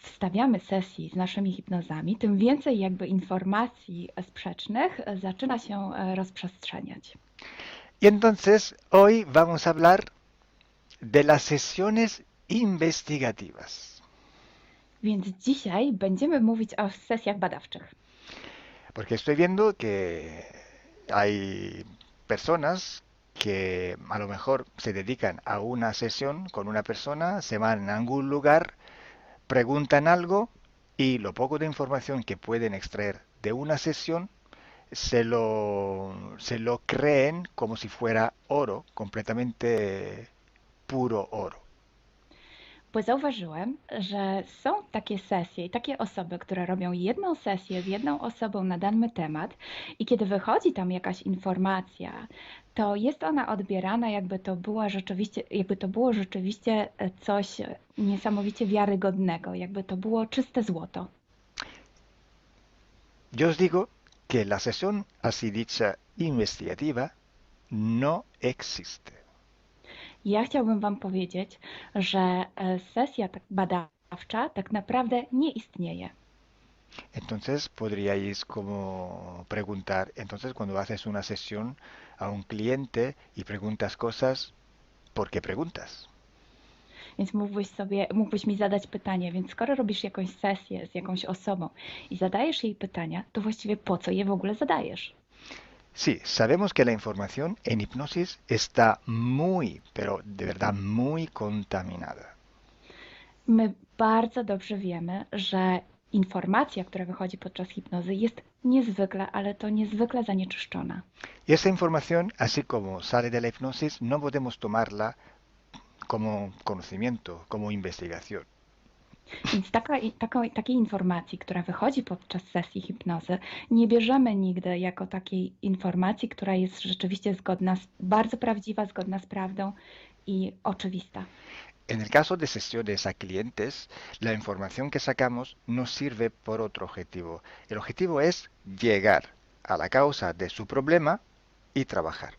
wstawiamy sesji z naszymi hipnozami, tym więcej jakby informacji sprzecznych zaczyna się rozprzestrzeniać. Y entonces hoy vamos a hablar de las sesiones investigativas. Więc dzisiaj będziemy mówić o sesjach badawczych. Porque estoy viendo que hay personas que a lo mejor se dedican a una sesión con una persona, se van a algún lugar, preguntan algo y lo poco de información que pueden extraer de una sesión se lo creen como si fuera oro, completamente puro oro. Bo zauważyłem, że są takie sesje i takie osoby, które robią jedną sesję z jedną osobą na dany temat i kiedy wychodzi tam jakaś informacja, to jest ona odbierana jakby to było rzeczywiście coś niesamowicie wiarygodnego, jakby to było czyste złoto. Yo os digo que la sesión así dicha investigativa no existe. Ja chciałbym Wam powiedzieć, że sesja badawcza tak naprawdę nie istnieje. Entonces podríais como preguntar, entonces cuando haces una sesión a un cliente y preguntas cosas, ¿por qué preguntas? Więc mógłbyś mi zadać pytanie, więc skoro robisz jakąś sesję z jakąś osobą i zadajesz jej pytania, to właściwie po co je w ogóle zadajesz? Sí, sabemos que la información en hipnosis está muy, pero de verdad muy contaminada. My bardzo dobrze wiemy, że informacja, która wychodzi podczas hipnozy jest niezwykle, ale to niezwykle zanieczyszczona. Y esa información, así como sale de la hipnosis, no podemos tomarla como conocimiento, como investigación. Więc takiej informacji, która wychodzi podczas sesji hipnozy, nie bierzemy nigdy jako takiej informacji, która jest rzeczywiście bardzo prawdziwa, zgodna z prawdą i oczywista. En el caso de sesiones a clientes, la información que sacamos nos sirve por otro objetivo. El objetivo es llegar a la causa de su problema y trabajar.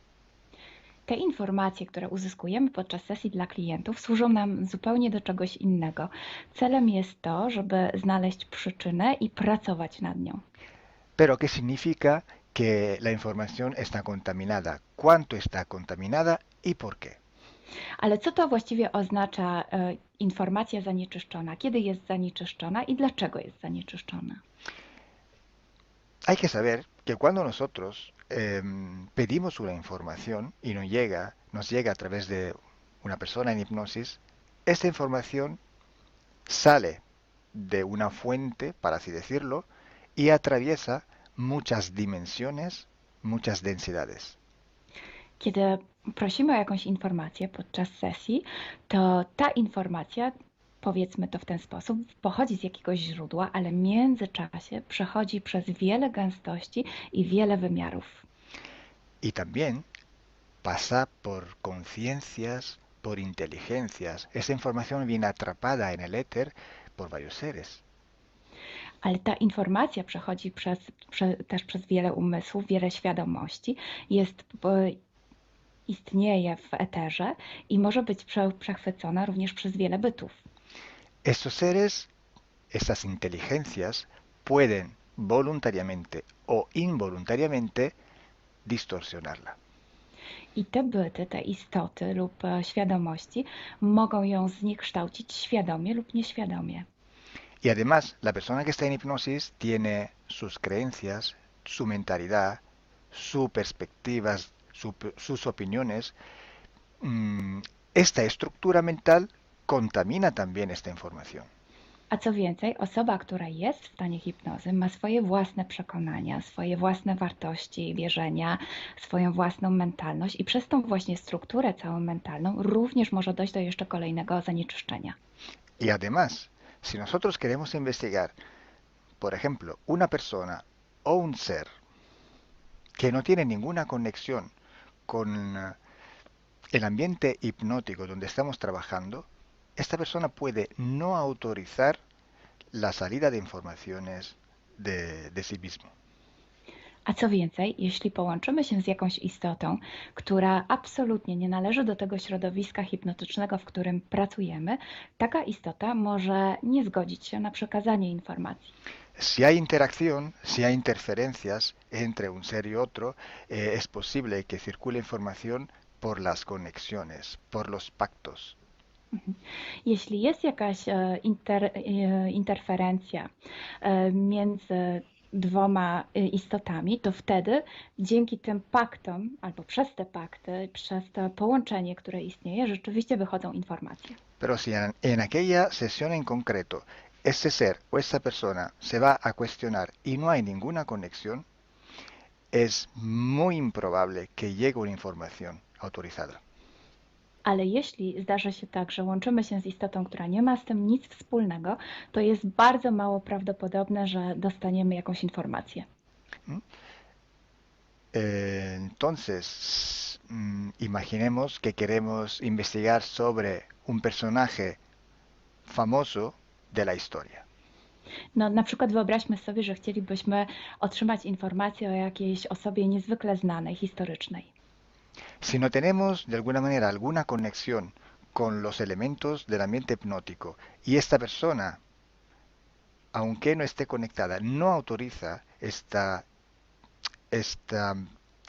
Te informacje, które uzyskujemy podczas sesji dla klientów, służą nam zupełnie do czegoś innego. Celem jest to, żeby znaleźć przyczynę i pracować nad nią. Pero ¿qué significa que la información está contaminada? ¿Cuánto está contaminada y por qué? Ale co to właściwie oznacza informacja zanieczyszczona? Kiedy jest zanieczyszczona i dlaczego jest zanieczyszczona? Hay que saber que cuando nosotros pedimos una información y nos llega a través de una persona en hipnosis, esta información sale de una fuente, para así decirlo, y atraviesa muchas dimensiones, muchas densidades. Kiedy prosimy o jakąś informację podczas sesji, to ta informacja, powiedzmy to w ten sposób, pochodzi z jakiegoś źródła, ale w międzyczasie przechodzi przez wiele gęstości i wiele wymiarów. Y también pasa por conciencias, por inteligencias. Esa información viene atrapada en el éter por varios seres. Ale ta informacja przechodzi też przez wiele umysłów, wiele świadomości, istnieje w eterze i może być przechwycona również przez wiele bytów. Estos seres, estas inteligencias, pueden voluntariamente o involuntariamente distorsionarla. I te byty, te istoty lub świadomości mogą ją zniekształcić świadomie lub nieświadomie. Y además, la persona que está en hipnosis tiene sus creencias, su mentalidad, sus perspectivas, sus opiniones. Esta estructura mental contamina también esta información. A co więcej, osoba, która jest w stanie hipnozy, ma swoje własne przekonania, swoje własne wartości, wierzenia, swoją własną mentalność i przez tą właśnie strukturę całą mentalną również może dojść do jeszcze kolejnego zanieczyszczenia. Y además, si nosotros queremos investigar, por ejemplo, una persona o un ser que no tiene ninguna conexión con el ambiente hipnótico donde estamos trabajando, esta persona puede no autorizar la salida de informaciones de sí mismo. A co więcej, jeśli połączymy się z jakąś istotą, która absolutnie nie należy do tego środowiska hipnotycznego, w którym pracujemy, taka istota może nie zgodzić się na przekazanie informacji. Si hay interacción, si hay interferencias entre un ser y otro, es posible que circule información por las conexiones, por los pactos. Jeśli jest jakaś interferencja między dwoma istotami, to wtedy dzięki tym paktom, albo przez te pakty, przez to połączenie, które istnieje, rzeczywiście wychodzą informacje. Pero si en aquella sesión en concreto ese ser o esa persona se va a cuestionar y no hay ninguna conexión, es muy improbable que llegue una información autorizada. Ale jeśli zdarzy się tak, że łączymy się z istotą, która nie ma z tym nic wspólnego, to jest bardzo mało prawdopodobne, że dostaniemy jakąś informację. Entonces, imaginemos que queremos investigar sobre un personaje famoso de la historia. No, na przykład wyobraźmy sobie, że chcielibyśmy otrzymać informację o jakiejś osobie niezwykle znanej, historycznej. Si no tenemos de alguna manera alguna conexión con los elementos del ambiente hipnótico y esta persona, aunque no esté conectada, no autoriza esta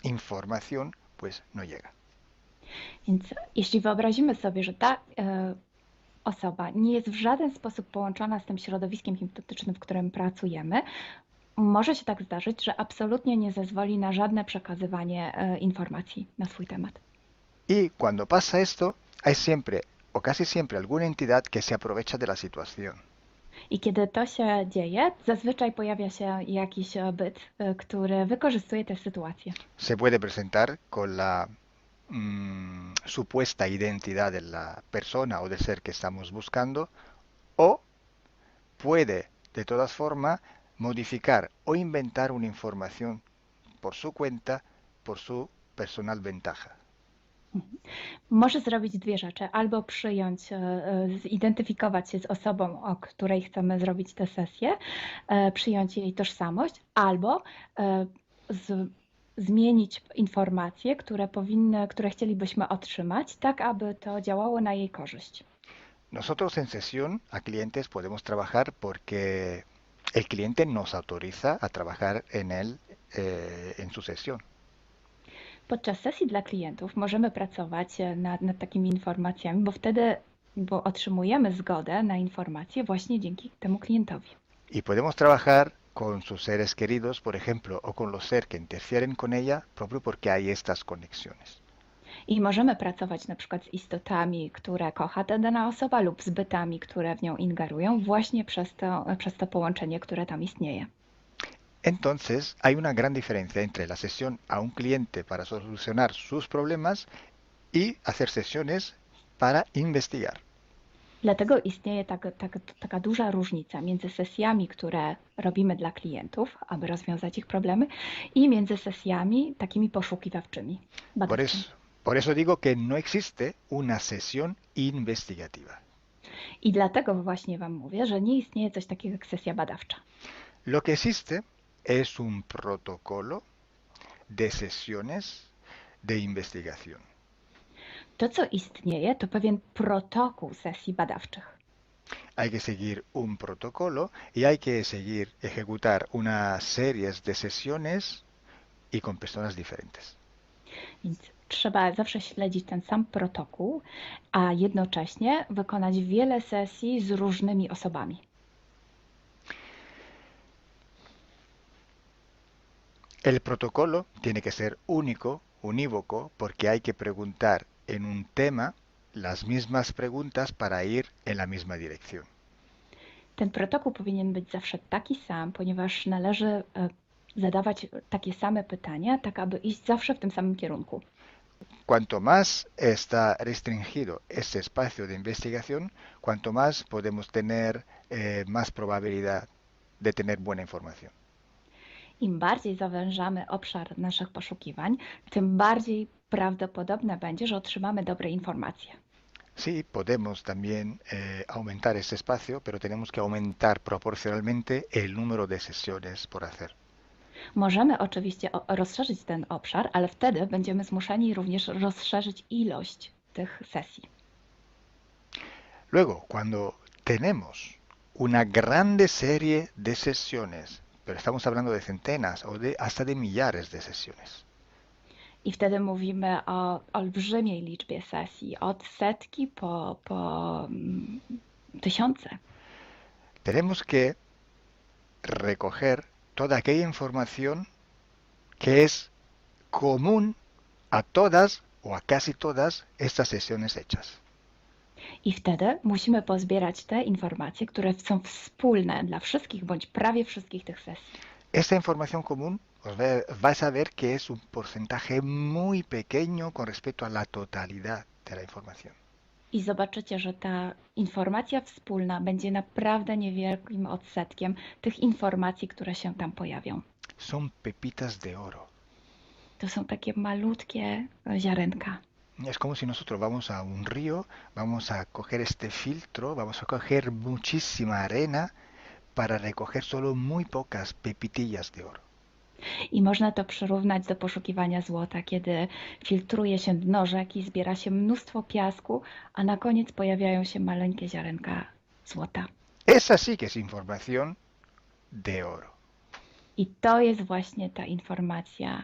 información, pues no llega. Więc jeśli wyobrazimy sobie, że ta osoba nie jest w żaden sposób połączona z tym środowiskiem hipnotycznym, w którym pracujemy, może się tak zdarzyć, że absolutnie nie zezwoli na żadne przekazywanie informacji na swój temat. Y cuando pasa esto, hay siempre o casi siempre alguna entidad que se aprovecha de la situación. I kiedy to się dzieje, zazwyczaj pojawia się jakiś byt, który wykorzystuje tę sytuację. Se puede presentar con la supuesta identidad de la persona o del ser que estamos buscando, o puede de todas formas modificar o inventar una información por su cuenta, por su personal ventaja. Może zrobić dwie rzeczy. Albo przyjąć, zidentyfikować się z osobą, o której chcemy zrobić tę sesję, przyjąć jej tożsamość, albo zmienić informacje, które chcielibyśmy otrzymać, tak aby to działało na jej korzyść. Nosotros en sesión a clientes podemos trabajar porque el cliente nos autoriza a trabajar en su sesión. Podczas sesji dla klientów możemy pracować nad takimi informacjami, bo otrzymujemy zgodę na informacje właśnie dzięki temu klientowi. Y podemos trabajar con sus seres queridos, por ejemplo, o con los seres que interfieren con ella, propio porque hay estas conexiones. I możemy pracować na przykład z istotami, które kocha ta dana osoba, lub z bytami, które w nią ingerują, właśnie przez to połączenie, które tam istnieje. Entonces, hay una gran diferencia entre la sesión a un cliente para solucionar sus problemas y hacer sesiones para investigar. Dlatego istnieje taka duża różnica między sesjami, które robimy dla klientów, aby rozwiązać ich problemy, i między sesjami takimi poszukiwawczymi, badawczymi. Por eso digo que no existe una sesión investigativa. I dlatego właśnie Wam mówię, że nie istnieje coś takiego jak sesja badawcza. Lo que existe es un protocolo de sesiones de investigación. To, co istnieje, to pewien protokół sesji badawczych. Hay que seguir un protocolo y hay que ejecutar una serie de sesiones y con personas diferentes. Więc trzeba zawsze śledzić ten sam protokół, a jednocześnie wykonać wiele sesji z różnymi osobami. El protocolo tiene que ser único, unívoco, porque hay que preguntar en un tema las mismas preguntas para ir en la misma dirección. Ten protokół powinien być zawsze taki sam, ponieważ należy zadawać takie same pytania, tak aby iść zawsze w tym samym kierunku. Cuanto más está restringido ese espacio de investigación, cuanto más podemos tener más probabilidad de tener buena información. Im bardziej zawężamy obszar naszych poszukiwań, tym bardziej prawdopodobne będzie, że otrzymamy dobre informacje. Sí, podemos también aumentar ese espacio, pero tenemos que aumentar proporcionalmente el número de sesiones por hacer. Możemy oczywiście rozszerzyć ten obszar, ale wtedy będziemy zmuszeni również rozszerzyć ilość tych sesji. Luego, cuando tenemos una grande serie de sesiones, pero estamos hablando de centenas o hasta de millares de sesiones. I wtedy mówimy o olbrzymiej liczbie sesji, od setki po tysiące. Tenemos que recoger toda aquella información que es común a todas o a casi todas estas sesiones hechas. I wtedy musimy pozbierać te informacje, które są wspólne dla wszystkich bądź prawie wszystkich tych sesji. Esta información común vais a ver que es un porcentaje muy pequeño con respecto a la totalidad de la información. I zobaczycie, że ta informacja wspólna będzie naprawdę niewielkim odsetkiem tych informacji, które się tam pojawią. Son pepitas de oro. To są takie malutkie ziarenka. Es como si nosotros vamos a un río, vamos a coger este filtro, vamos a coger muchísima arena para recoger solo muy pocas pepitillas de oro. I można to przyrównać do poszukiwania złota, kiedy filtruje się dno rzeki, zbiera się mnóstwo piasku, a na koniec pojawiają się maleńkie ziarenka złota. Esa sí que es información de oro. I to jest właśnie ta informacja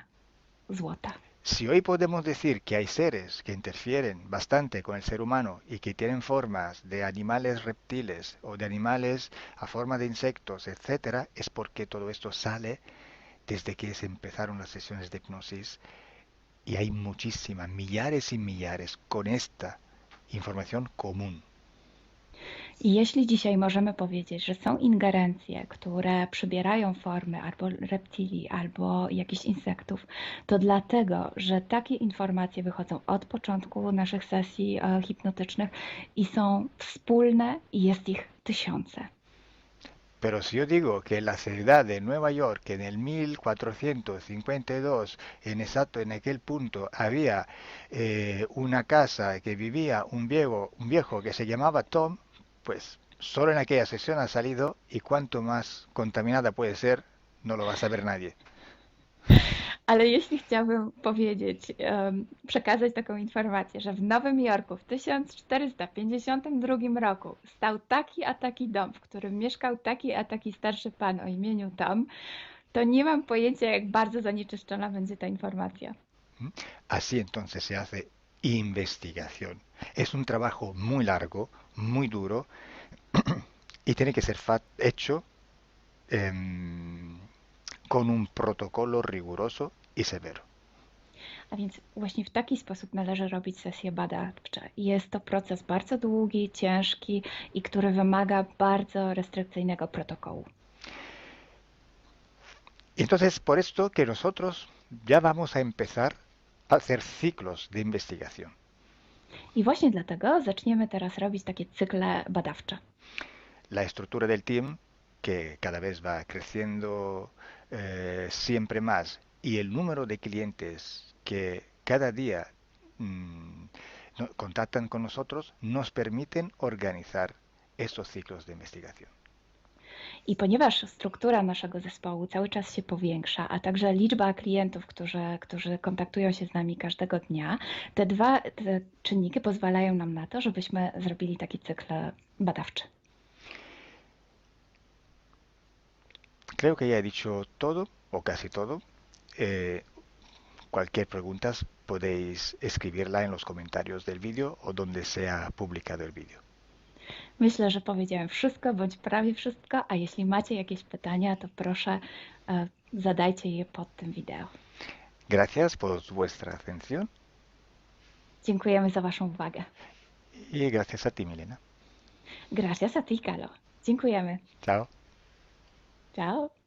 złota. Si hoy podemos decir que hay seres que interfieren bastante con el ser humano y que tienen formas de animales reptiles o de animales a forma de insectos, etcétera, es porque todo esto sale desde que se empezaron las sesiones de hipnosis y hay muchísimas, millares y millares con esta información común. I jeśli dzisiaj możemy powiedzieć, że są ingerencje, które przybierają formy albo reptilii, albo jakichś insektów, to dlatego, że takie informacje wychodzą od początku naszych sesji hipnotycznych i są wspólne i jest ich tysiące. Pero si yo digo que en la ciudad de Nueva York, en el 1452, en aquel punto, había una casa que vivía un viejo que se llamaba Tom, pues solo en aquella sesión ha salido, y cuanto más contaminada puede ser, no lo va a saber nadie. Ale jeśli chciałbym powiedzieć, przekazać taką informację, że w Nowym Jorku w 1452 roku stał taki a taki dom, w którym mieszkał taki a taki starszy pan o imieniu Tom, to nie mam pojęcia, jak bardzo zanieczyszczona będzie ta informacja. Así entonces se hace investigación. Es un trabajo muy largo, muy duro, y tiene que ser hecho con un protocolo riguroso y severo. A więc właśnie w taki sposób należy robić sesje badawcze. Jest to proces bardzo długi, ciężki i który wymaga bardzo restrykcyjnego protokołu. Entonces, por esto que nosotros ya vamos a empezar a hacer ciclos de investigación. I właśnie dlatego zaczniemy teraz robić takie cykle badawcze. La estructura del team, que cada vez va creciendo siempre más, y el número de clientes que cada día contactan con nosotros, nos permiten organizar estos ciclos de investigación. I ponieważ struktura naszego zespołu cały czas się powiększa, a także liczba klientów, którzy kontaktują się z nami każdego dnia, te czynniki pozwalają nam na to, żebyśmy zrobili taki cykl badawczy. Creo que ya he dicho todo, o casi todo. cualquier pregunta podéis escribirla en los comentarios del vídeo o donde sea publicado el vídeo. Myślę, że powiedziałem wszystko, bądź prawie wszystko, a jeśli macie jakieś pytania, to proszę zadajcie je pod tym wideo. Gracias por vuestra atención. Dziękujemy za Waszą uwagę. Y gracias a ti, Milena. Gracias a ti, Calo. Dziękujemy. Chao. Ciao.